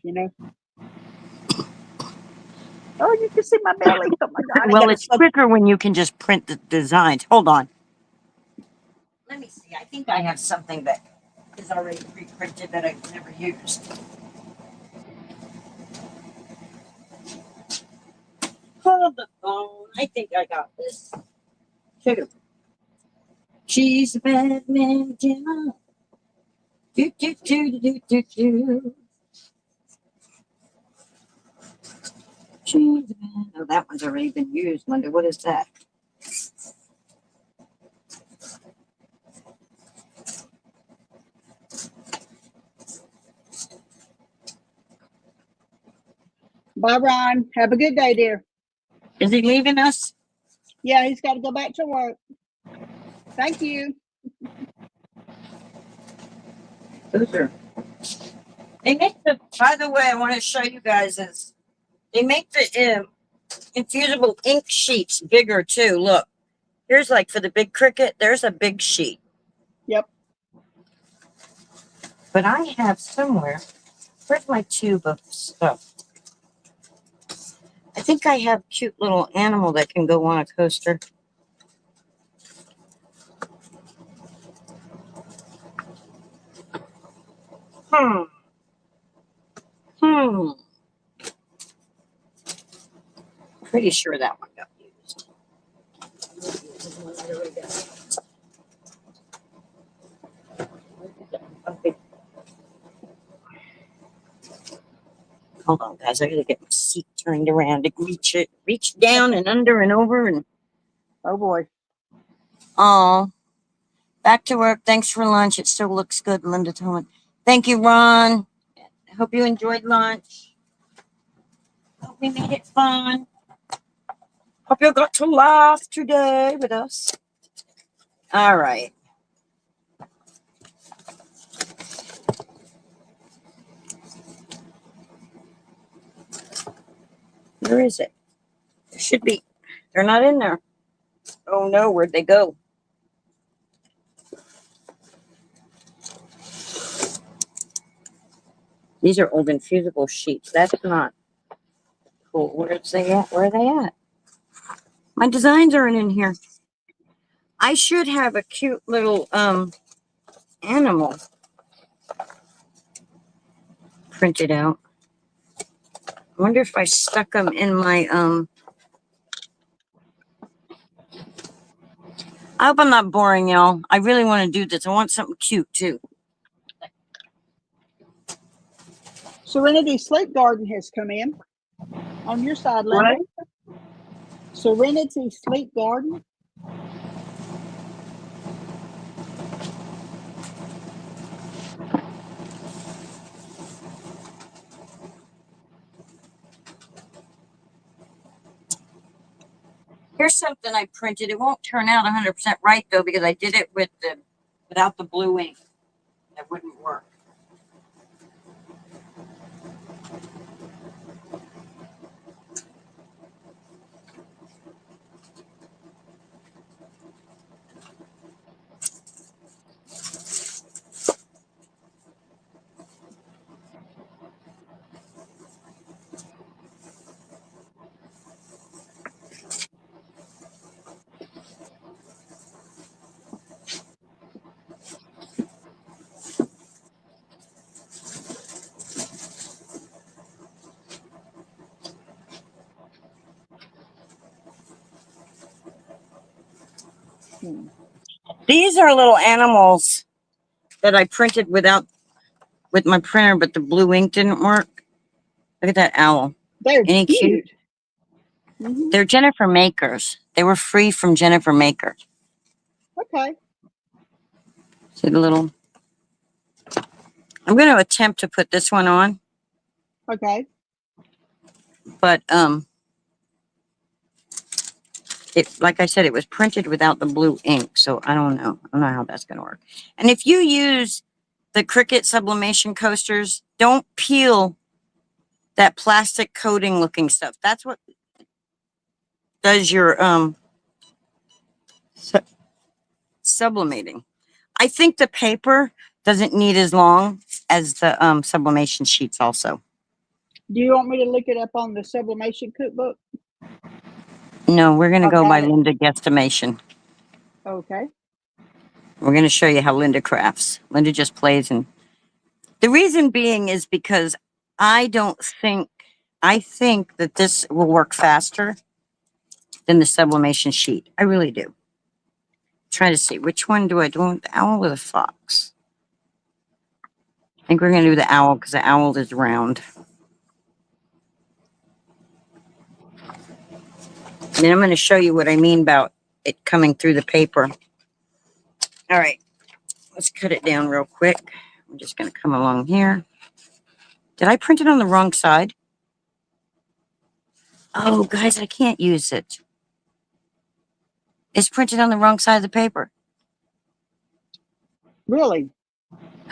Oh, you can see my belly. Oh my God! Well, it's quicker when you can just print the designs. Hold on. Let me see. I think I have something that is already pre-printed that I've never used. Hold the phone. I think I got this. Sugar. She's a bad man, Gemma. Do, do, do, do, do, do. She's a bad. Oh, that one's already been used, Linda. What is that? Bye, Ron. Have a good day, dear. Is he leaving us? Yeah, he's got to go back to work. Thank you. Those are. They make the. By the way, I want to show you guys this. They make the infusible ink sheets bigger too. Look, here's like for the big cricket. There's a big sheet. Yep. But I have somewhere. Where's my tube of stuff? I think I have a cute little animal that can go on a coaster. Hmm. Hmm. Pretty sure that one got used. Okay. Hold on, guys. I gotta get my seat turned around to reach it. Reach down and under and over and Oh boy. oh. Back to work. Thanks for lunch. It still looks good, Linda told me. Thank you, Ron. I hope you enjoyed lunch. Hope we made it fun. Hope you got to laugh today with us. All right. Where is it? There should be. They're not in there. Oh no, where'd they go? These are old infusible sheets. That's not cool. Where's they at? Where are they at? My designs aren't in here. I should have a cute little animal printed out. I wonder if I stuck them in my I hope I'm not boring y'all. I really want to do this. I want something cute too. Serenity Sleep Garden has come in on your side, Linda. What? Serenity Sleep Garden. Here's something I printed. It won't turn out 100% right though because I did it with the without the blue ink. That wouldn't work. These are little animals that I printed with my printer, but the blue ink didn't work. Look at that owl. They're Any cute? cute. Mm-hmm. They're Jennifer Makers. They were free from Jennifer Maker. Okay. See the little. I'm going to attempt to put this one on, Okay. but it like I said, it was printed without the blue ink, so I don't know. I don't know how that's going to work. And if you use the Cricut sublimation coasters, don't peel that plastic coating looking stuff. That's what does your sublimating. I think the paper doesn't need as long as the sublimation sheets also. Do you want me to look it up on the sublimation cookbook? No, we're going to I've go by got it. Linda guesstimation. Okay. We're going to show you how Linda crafts. Linda just plays. And the reason being is because I think that this will work faster than the sublimation sheet. I really do. Try to see which one do I do? The owl or the fox? I think we're going to do the owl because the owl is round. And then I'm going to show you what I mean about it coming through the paper. All right, let's cut it down real quick. I'm just going to come along here. Did I print it on the wrong side? Oh, guys, I can't use it. It's printed on the wrong side of the paper. Really?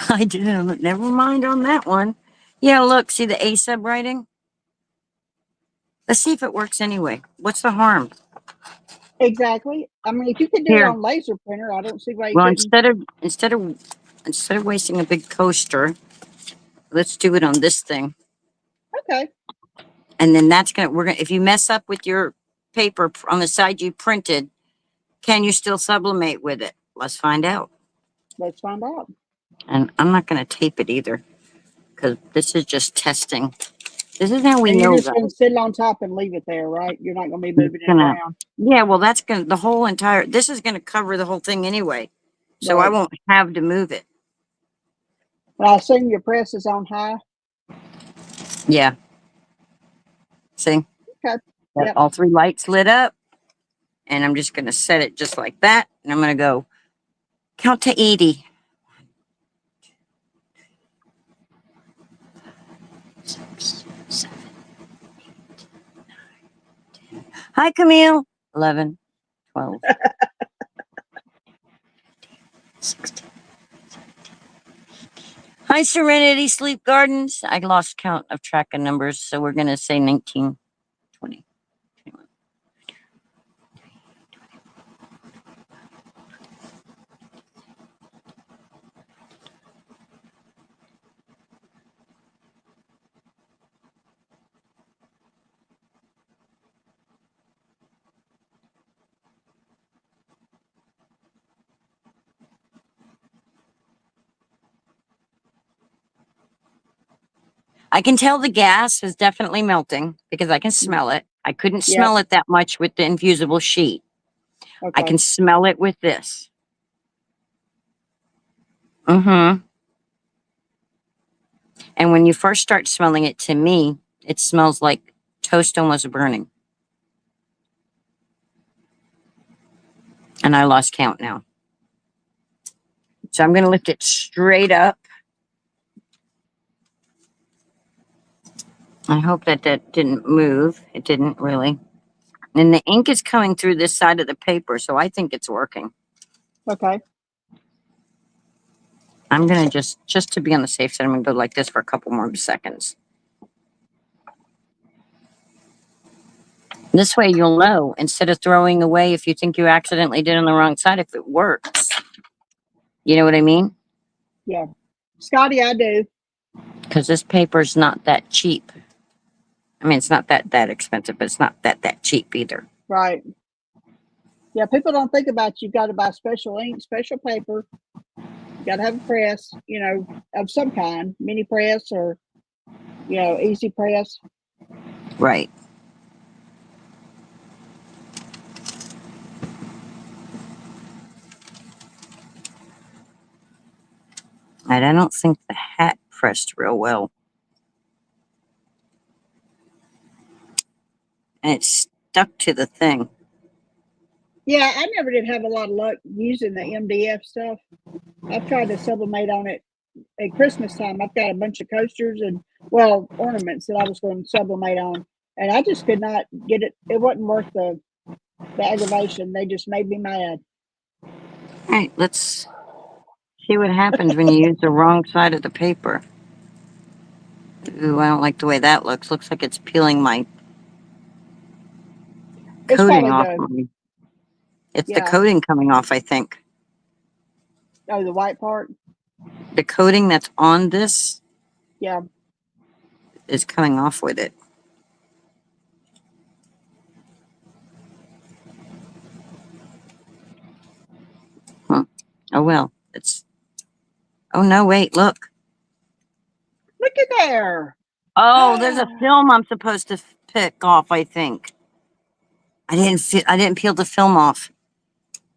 I didn't. Never mind on that one. Yeah, look, see the A sub writing? Let's see if it works anyway. What's the harm? Exactly. I mean, if you could do it Here. on laser printer, I don't see why you Well, couldn't. instead of wasting a big coaster, let's do it on this thing. Okay. And then if you mess up with your paper on the side you printed, can you still sublimate with it? Let's find out. Let's find out. And I'm not going to tape it either. because this is just testing. This is how we And you're know, just going to guys. sit it on top and leave it there, right? You're not going to be moving it Gonna, around. yeah, well, that's gonna the whole entire. This is gonna cover the whole thing anyway, so I Right. won't have to move it. But I assume your press is on high. Yeah. See, Okay. got Yep. all 3 lights lit up, and I'm just gonna set it just like that, and I'm gonna go count to 80. 6, 7, 8, 9, 10. Hi, Camille. 11, 12, 16. Hi, Serenity Sleep Gardens. I lost count of track of numbers, so we're gonna say 19, 20, 21. I can tell the gas is definitely melting because I can smell it. I couldn't Yep. smell it that much with the infusible sheet. Okay. I can smell it with this. Mm-hmm. And when you first start smelling it, to me, it smells like toast almost burning. And I lost count now. So I'm going to lift it straight up. I hope that that didn't move. It didn't really. And the ink is coming through this side of the paper, so I think it's working. Okay. I'm going to just to be on the safe side, I'm going to go like this for a couple more seconds. This way you'll know, instead of throwing away if you think you accidentally did on the wrong side, if it works. You know what I mean? Yeah. Scotty, I do. Because this paper's not that cheap. I mean, it's not that expensive, but it's not that cheap either. Right. Yeah, people don't think about you've got to buy special ink, special paper. You got to have a press, of some kind, mini press or, easy press. Right. And I don't think the hat pressed real well. And it stuck to the thing. Yeah, I never did have a lot of luck using the MDF stuff. I've tried to sublimate on it at Christmas time. I've got a bunch of coasters and, ornaments that I was going to sublimate on. And I just could not get it. It wasn't worth the aggravation. They just made me mad. All right, let's see what happens when you use the wrong side of the paper. Ooh, I don't like the way that looks. Looks like it's peeling my It's coating probably off. It's the yeah. coating coming off, I think. Oh, the white part? The coating that's on this Yeah. is coming off with it. Huh. Oh, well, it's, oh no, wait, look. Look at there. Oh, there's a film I'm supposed to pick off, I think. I didn't peel the film off.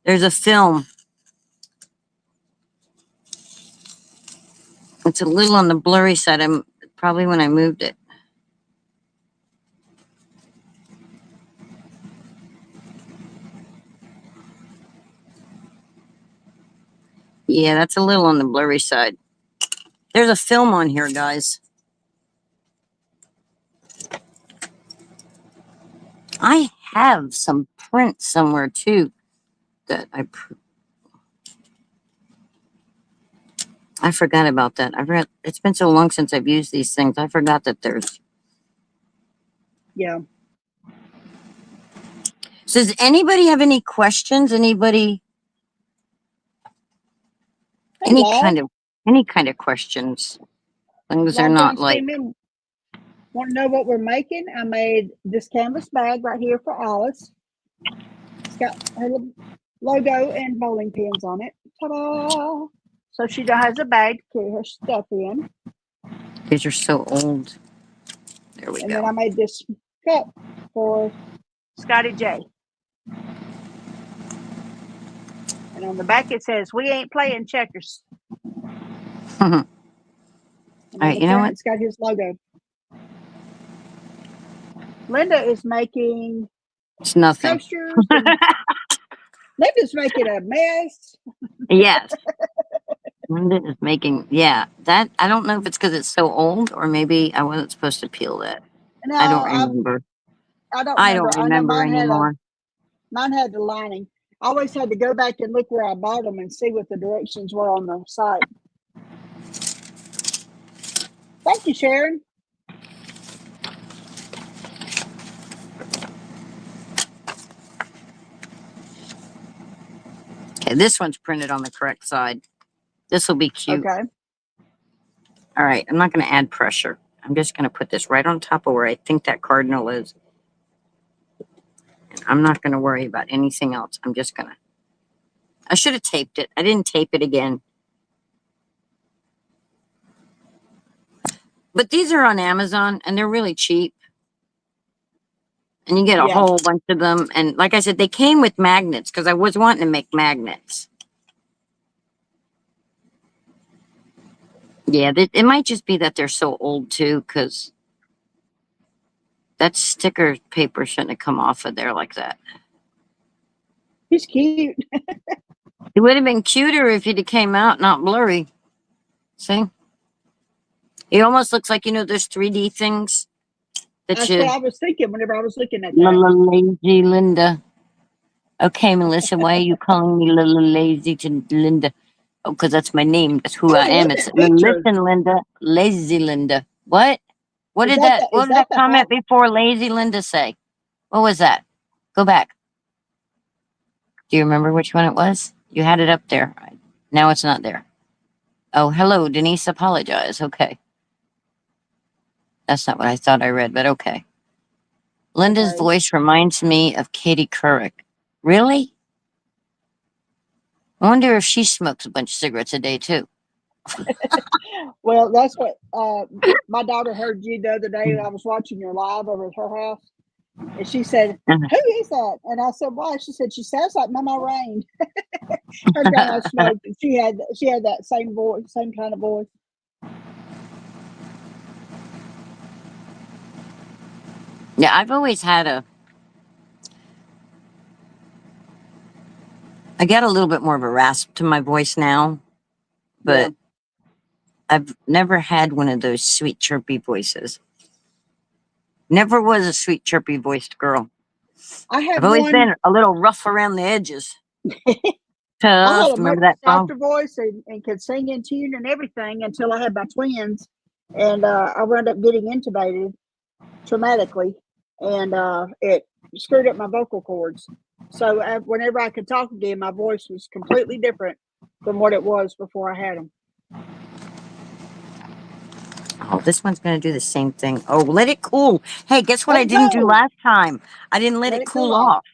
There's a film. It's a little on the blurry side. I'm probably when I moved it. Yeah, that's a little on the blurry side. There's a film on here, guys. I have some print somewhere too that I forgot about that. I forgot. It's been so long since I've used these things. I forgot that there's. Yeah. So does anybody have any questions? Anybody? Hey, Law. Any kind of questions? As long as they're Long not time like. steaming. Want to know what we're making? I made this canvas bag right here for Alice. It's got her logo and bowling pins on it. Ta-da! So she has a bag to carry her stuff in. These are so old. There we And go. then I made this cup for Scotty J. And on the back it says, "We ain't playing checkers." All And right, on the you know front, what? it's got his logo. Linda is making It's nothing. coasters, and Linda's making a mess. Yes. Linda is making, yeah, that, I don't know if it's because it's so old or maybe I wasn't supposed to peel that. No, I don't remember. I don't I remember. don't I know remember anymore. mine had the lining. I always had to go back and look where I bought them and see what the directions were on the site. Thank you, Sharon. Okay, this one's printed on the correct side. This will be cute. Okay. All right, I'm not going to add pressure. I'm just going to put this right on top of where I think that cardinal is. And I'm not going to worry about anything else. I'm just going to, I should have taped it. I didn't tape it again. But these are on Amazon and they're really cheap. And you get a whole bunch of them. And like I said, they came with magnets because I was wanting to make magnets. Yeah, it might just be that they're so old too, because that sticker paper shouldn't have come off of there like that. He's cute. It would have been cuter if it came out not blurry. See? It almost looks like, you know, those 3D things that That's what I was thinking whenever I was looking at that. Lazy Linda. Okay, Melissa, why are you calling me lazy to Linda? Oh, because that's my name. That's who I am. It's Listen, Linda. Lazy Linda. What? What did that comment before lazy Linda say? What was that? Go back. Do you remember which one it was? You had it up there. Now it's not there. Oh, hello, Denise. Apologize. Okay. That's not what I thought I read, but okay. Linda's voice reminds me of Katie Couric. Really? I wonder if she smokes a bunch of cigarettes a day, too. Well, that's what my daughter heard you the other day. I was watching your live over at her house. And she said, "Who is that?" And I said, "Why?" She said, "She sounds like Mama Rain." Her grandma smoked, and she had that same voice, same kind of voice. Yeah, I've always had I get a little bit more of a rasp to my voice now, but I've never had one of those sweet, chirpy voices. Never was a sweet, chirpy voiced girl. I've always been a little rough around the edges. I had a Remember much that song? softer voice and could sing in tune and everything until I had my twins, and I wound up getting intubated traumatically, and it screwed up my vocal cords. So whenever I could talk again, my voice was completely different from what it was before I had them. Oh, this one's going to do the same thing. Oh, let it cool. Hey, guess what I didn't do last time? I didn't let it cool off.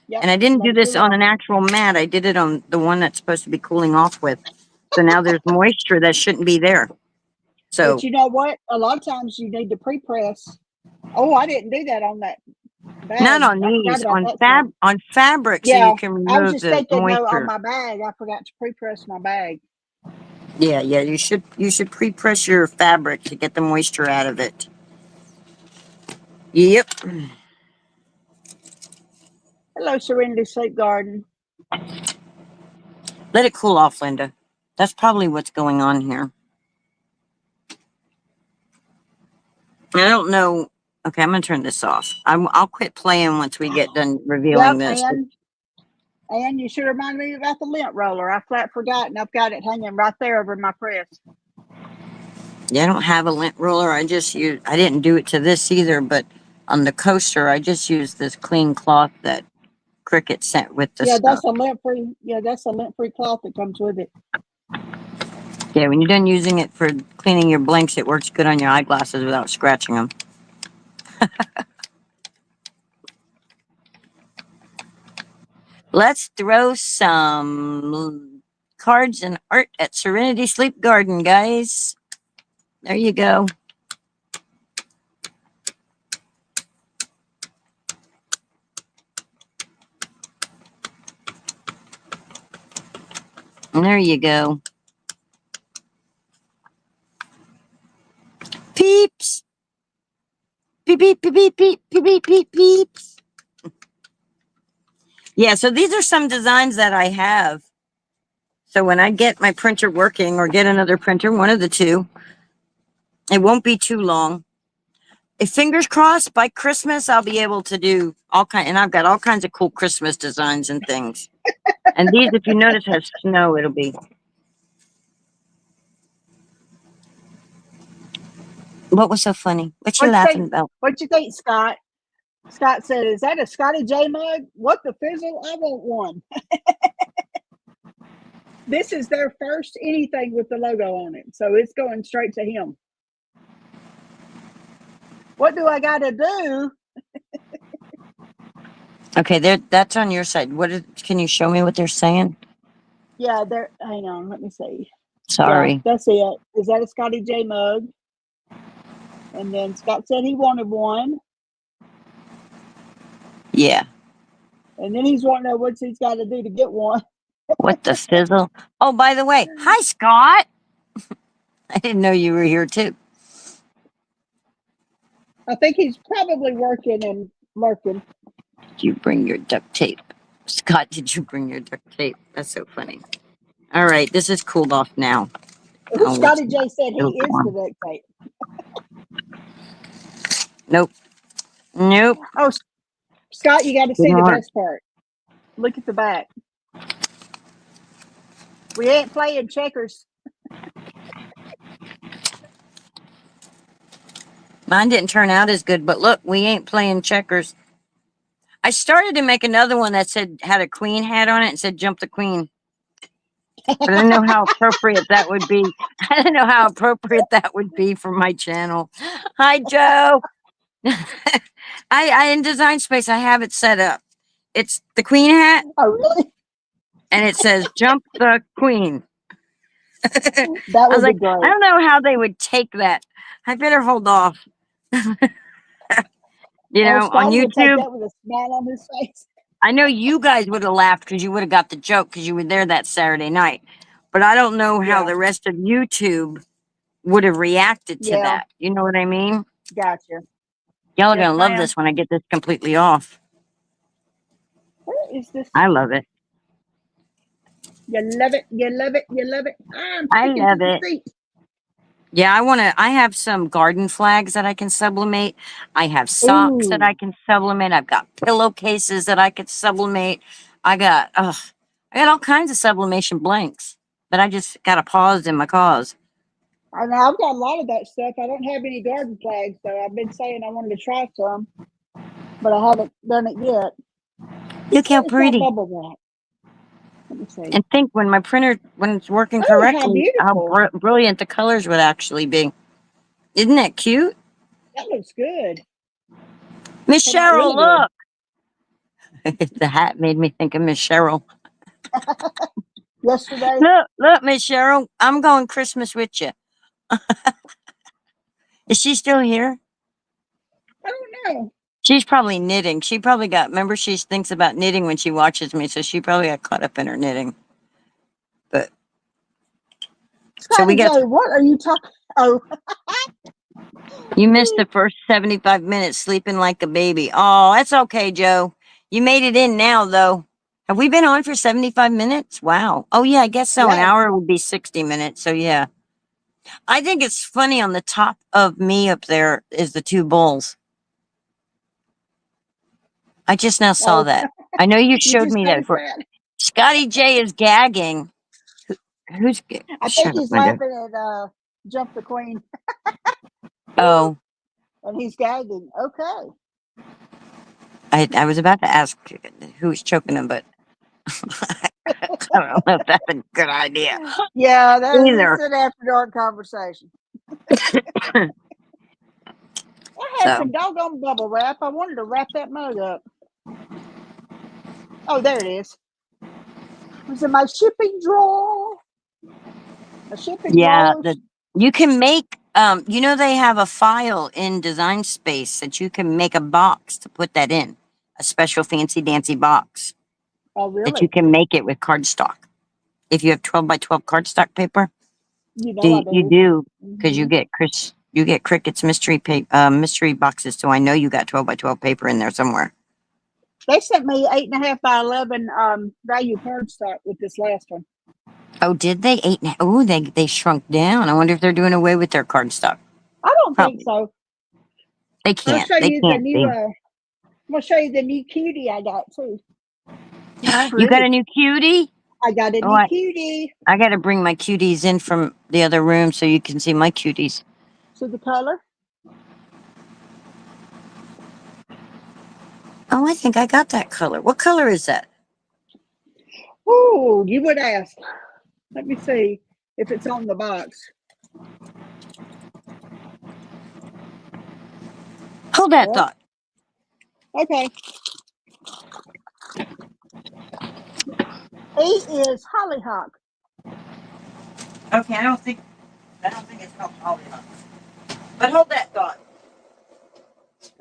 Yep. And I didn't do this on an actual mat. I did it on the one that's supposed to be cooling off with. So now there's moisture that shouldn't be there. So, but you know what? A lot of times you need to pre-press. Oh, I didn't do that on that bag. Not on these, on fabric, so you can remove I was just thinking, moisture. no, on my bag, I forgot to pre-press my bag. Yeah, you should pre-press your fabric to get the moisture out of it. Yep. Hello, Serenity Sleep Garden. Let it cool off, Linda. That's probably what's going on here. I don't know. Okay, I'm going to turn this off. I'll quit playing once we get done revealing this. And you should remind me about the lint roller. I flat forgot, and I've got it hanging right there over my press. Yeah, I don't have a lint roller. I didn't do it to this either, but on the coaster, I just used this clean cloth that Cricket sent with the stuff. That's a lint-free. Yeah, that's a lint-free cloth that comes with it. Yeah, when you're done using it for cleaning your blanks, it works good on your eyeglasses without scratching them. Let's throw some cards and art at Serenity Sleep Garden, guys. There you go. And there you go. Peeps. Beep, beep, beep, beep, beep, beep, beep, beep, beeps. Yeah, so these are some designs that I have. So when I get my printer working or get another printer, one of the two, it won't be too long. If fingers crossed, by Christmas, I'll be able to do all kind, and I've got all kinds of cool Christmas designs and things. And these, if you notice, has snow, it'll be. What was so funny? What you laughing about? What you think, Scott? Scott said, "Is that a Scotty J mug? What the fizzle? I want one." This is their first anything with the logo on it, so it's going straight to him. What do I got to do? Okay, that's on your side. Can you show me what they're saying? Yeah, hang on, let me see. Sorry. Yeah, that's it. Is that a Scotty J mug? And then Scott said he wanted one. Yeah. And then he's wanting to know what he's got to do to get one. What the fizzle? Oh, by the way, hi, Scott. I didn't know you were here, too. I think he's probably working and lurking. Did you bring your duct tape? Scott, did you bring your duct tape? That's so funny. All right, this is cooled off now. Oh, Scotty J said he is the duct tape. Nope. Nope. Oh, Scott, you got to see the best part. Look at the back. We ain't playing checkers. Mine didn't turn out as good, but look, we ain't playing checkers. I started to make another one that had a queen hat on it and said "Jump the Queen." But I didn't know how appropriate that would be. I didn't know how appropriate that would be for my channel. Hi, Joe. I in Design Space, I have it set up. It's the queen hat. Oh, really? And it says "Jump the Queen." That would be great. I don't know how they would take that. I better hold off. You know, on YouTube. Would take that with a smile on his face. I know you guys would have laughed because you would have got the joke because you were there that Saturday night. But I don't know how the rest of YouTube would have reacted to that. You know what I mean? Gotcha. Y'all are going to love this when I get this completely off. Where is this? I love it. You love it. You love it. You love it. I love it. Yeah, I have some garden flags that I can sublimate. I have socks that I can sublimate. I've got pillowcases that I could sublimate. I got all kinds of sublimation blanks, but I just got a pause in my cause. I know I've got a lot of that stuff. I don't have any garden flags, so I've been saying I wanted to try some, but I haven't done it yet. Look how pretty. Bubble wrap. Let me see. And think when it's working correctly, how brilliant the colors would actually be. Isn't that cute? That looks good. Miss Cheryl, look. The hat made me think of Miss Cheryl. Yesterday. Look, Miss Cheryl, I'm going Christmas with you. Is she still here? I don't know. She's probably knitting. She probably remember she thinks about knitting when she watches me, so she probably got caught up in her knitting. But so we got. What are you talking? Oh, you missed the first 75 minutes sleeping like a baby. Oh, that's okay, Joe. You made it in now, though. Have we been on for 75 minutes? Wow. Oh, yeah, I guess so. Yeah. An hour would be 60 minutes. So, yeah. I think it's funny on the top of me up there is the two bulls. I just now saw that. I know you showed me that before. Scotty J is gagging. Who's gagging? I think he's laughing at Jump the Queen. Oh. And he's gagging. Okay. I was about to ask who was choking him, but I don't know if that's a good idea. Yeah, that's an after dark conversation. I had some doggone bubble wrap. I wanted to wrap that mug up. Oh, there it is. It was in my shipping drawer. A shipping drawer. You can make, they have a file in Design Space that you can make a box to put that in. A special fancy dancy box. Oh, really? That you can make it with cardstock. if you have 12 by 12 cardstock paper? You know I You do. do, because Hmm. you get Cricket's mystery boxes, so I know you got 12 by 12 paper in there somewhere. They sent me 8.5 by 11 value cardstock with this last one. Oh, did they? Oh, they shrunk down. I wonder if they're doing away with their cardstock. I don't think Probably. so. They I'll can't. show They you the can't new. be. I'm gonna show you the new cutie I got too. He's You got pretty. a new cutie? I got a Oh, new cutie. I got to bring my cuties in from the other room so you can see my cuties. See the color? Oh, I think I got that color. What color is that? Ooh, you would ask. Let me see if it's on the box. Hold that Well, thought. okay. He is hollyhock. Okay, I don't think it's called Hollyhock. But hold that thought.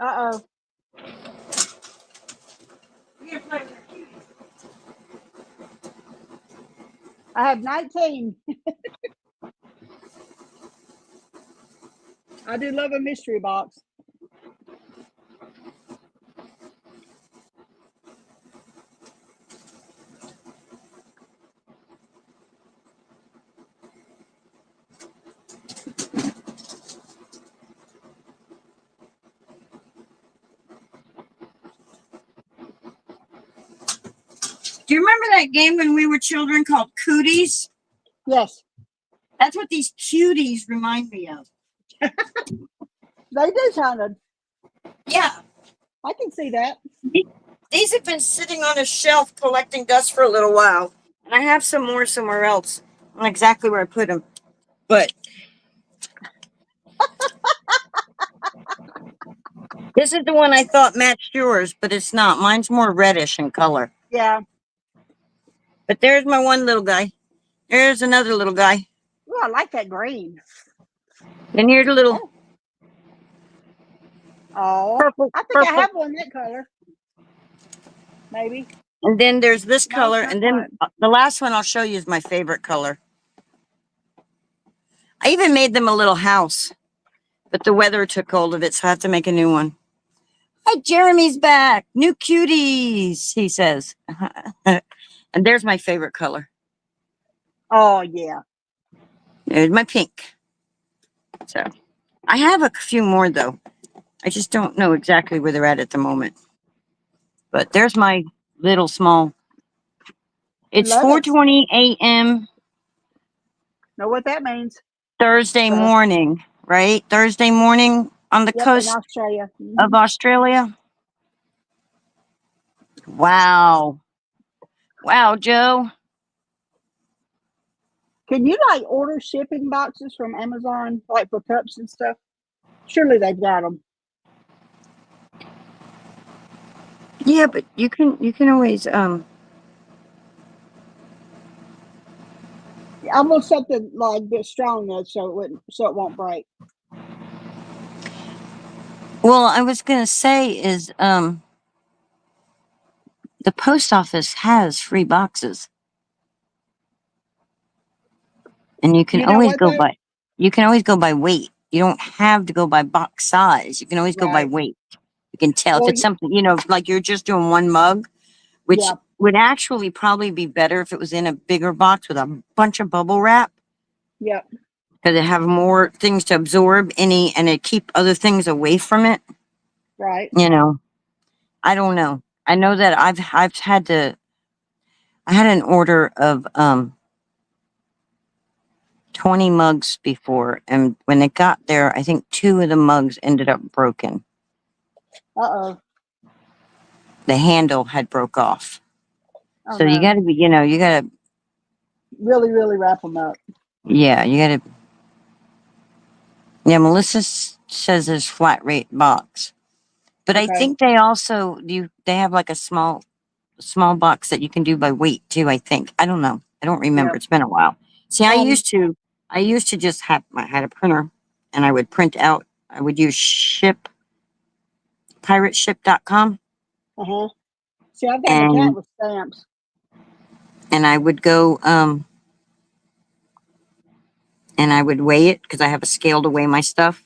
Uh-oh. We're gonna play with your cuties. I have 19. I do love a mystery box. Do you remember that game when we were children called Cooties? Yes, That's what these cuties remind me of. they do kind of. Yeah. I can see that. These have been sitting on a shelf collecting dust for a little while. And I have some more somewhere else. I don't know exactly where I put them. But this is the one I thought matched yours, but it's not. Mine's more reddish in color. Yeah. But there's my one little guy. There's another little guy. Oh, I like that green. And here's a little Oh, purple, I think I purple. have one that color. Maybe. And then there's this No, it's color. not And then the last one I'll show you is my favorite color. I even made them a little house, but the weather took hold of it, so I have to make a new one. Hi, Jeremy's back. New cuties, he says. And there's my favorite color. Oh, yeah. There's my pink. So I have a few more, though. I just don't know exactly where they're at the moment. But there's my little small. It's Love it. 4:20 a.m. Know what that means? Thursday morning, right? Thursday morning on the Yep, in coast Australia. of Australia. Wow. Wow, Joe. Can you like order shipping boxes from Amazon, like for cups and stuff? Surely they've got them. Yeah, but you can always I want something like a bit strong though, so it won't break. well, I was gonna say is the post office has free boxes. And You know what though? you can always go by weight. You don't have to go by box size. You can always go by Right. weight. You can tell if Well, it's something, like you're just doing one mug, which yeah, would actually probably be better if it was in a bigger box with a bunch of bubble wrap yeah, because it have more things to absorb and it keep other things away from it. right. I don't know. I know that I had an order of 20 mugs before, and when it got there, I think 2 of the mugs ended up broken. Uh-oh. The handle had broke off. Oh So you no. got to be, you got to, Really, really wrap them up. yeah, you got to. Yeah, Melissa says there's flat rate box, but I Okay. think they also they have like a small box that you can do by weight too. I think I don't know. I don't remember. Yeah. It's been a while. See, I used to just I had a printer, and I would print out. I would use pirateship.com. Uh-huh. See, I've got an account and with stamps. and I would go and I would weigh it because I have a scale to weigh my stuff.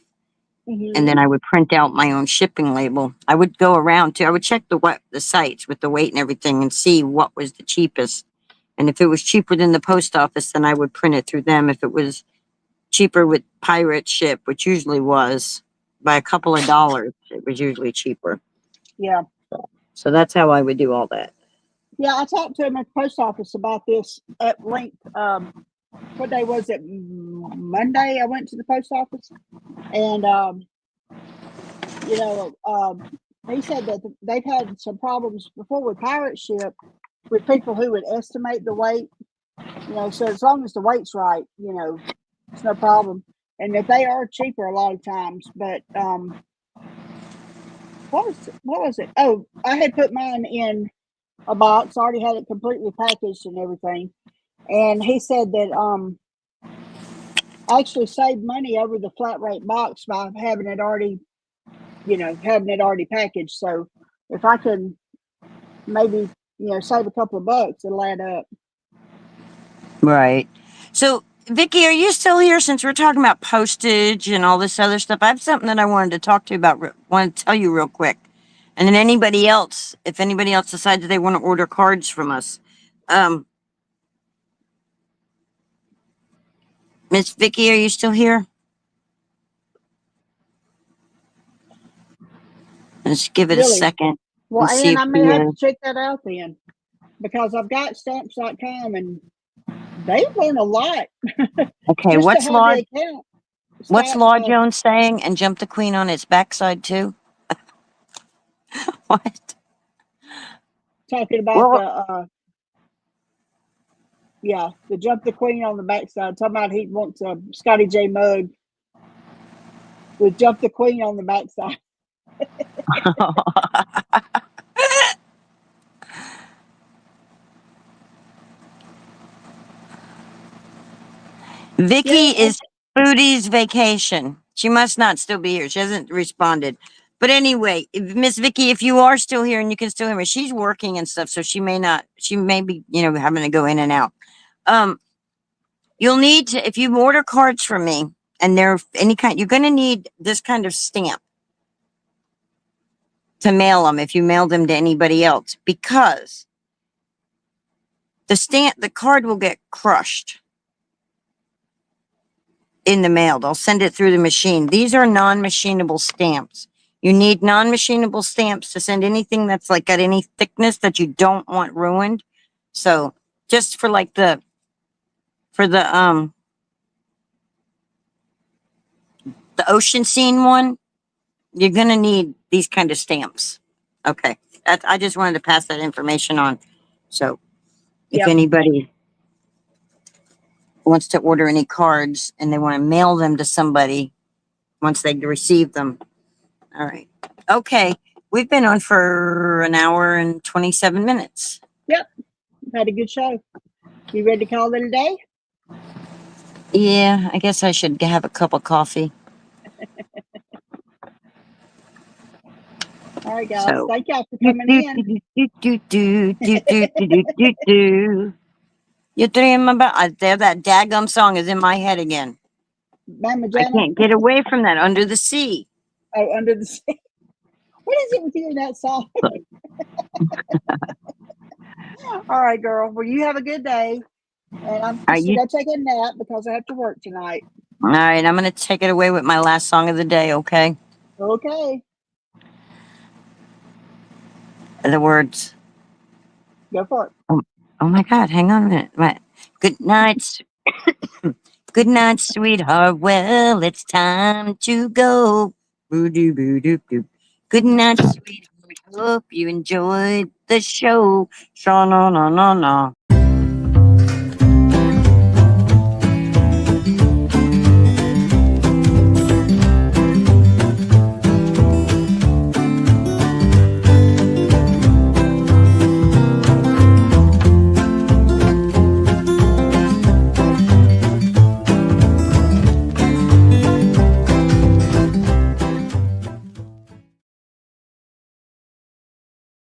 And then I would print out my own shipping label. I would go around too. I would check the sites with the weight and everything and see what was the cheapest. And if it was cheaper than the post office, then I would print it through them. If it was cheaper with pirate ship, which usually was by a couple of dollars, it was usually cheaper. Yeah. So that's how I would do all that. Yeah, I talked to him at the post office about this at length. What day was it? Monday I went to the post office, and he said that they've had some problems before with pirate ship with people who would estimate the weight. So as long as the weight's right, it's no problem. And that they are cheaper a lot of times. But what was it? Oh, I had put mine in a box, already had it completely packaged and everything. And he said that I actually saved money over the flat rate box by having it already packaged. So if I can maybe, save a couple of bucks, it'll add up. Right. So, Vicki, are you still here? Since we're talking about postage and all this other stuff, I have something that I wanted to talk to you about. Want to tell you real quick, and then if anybody else decides that they want to order cards from us, Miss Vicki, are you still here? Let's give it a second. Well, and see and if I may we, have to check that out then, because I've got stamps.com and they've learned a lot. Okay, Just what's to have Law? the account. What's Law Jones saying? And jump the queen on its backside too. What? Talking about the jump the queen on the backside. Talking about he wants a Scotty J mug with jump the queen on the backside. Vicky is Foodie's vacation. She must not still be here. She hasn't responded. But anyway, Miss Vicky, if you are still here and you can still hear me, she's working and stuff, so she may be, having to go in and out. You'll need to, if you order cards from me and they're any kind, you're going to need this kind of stamp to mail them if you mail them to anybody else, because the card will get crushed in the mail. They'll send it through the machine. These are non-machinable stamps. You need non-machinable stamps to send anything that's like got any thickness that you don't want ruined. So just for like the ocean scene one, you're gonna need these kind of stamps. Okay, I just wanted to pass that information on. So if anybody wants to order any cards and they want to mail them to somebody once they receive them. All right. Okay. We've been on for an hour and 27 minutes. Yep. Had a good show. You ready to call it a day? Yeah, I guess I should have a cup of coffee. All right, guys. Thank y'all for coming in. You dream about that daggum song is in my head again. Mama I Jana? can't get away from that. Under the Sea. Oh, Under the Sea. What is it with you in that song? All right, girl. Well, you have a good day. And I'm just going to take a nap because I have to work tonight. All right. I'm going to take it away with my last song of the day, okay? Okay. The words. Go for it. Oh my God. Hang on a minute. Right. Good night. Good night, sweetheart. Well, it's time to go. Good night, sweetheart. Hope you enjoyed the show. Sha na na na na.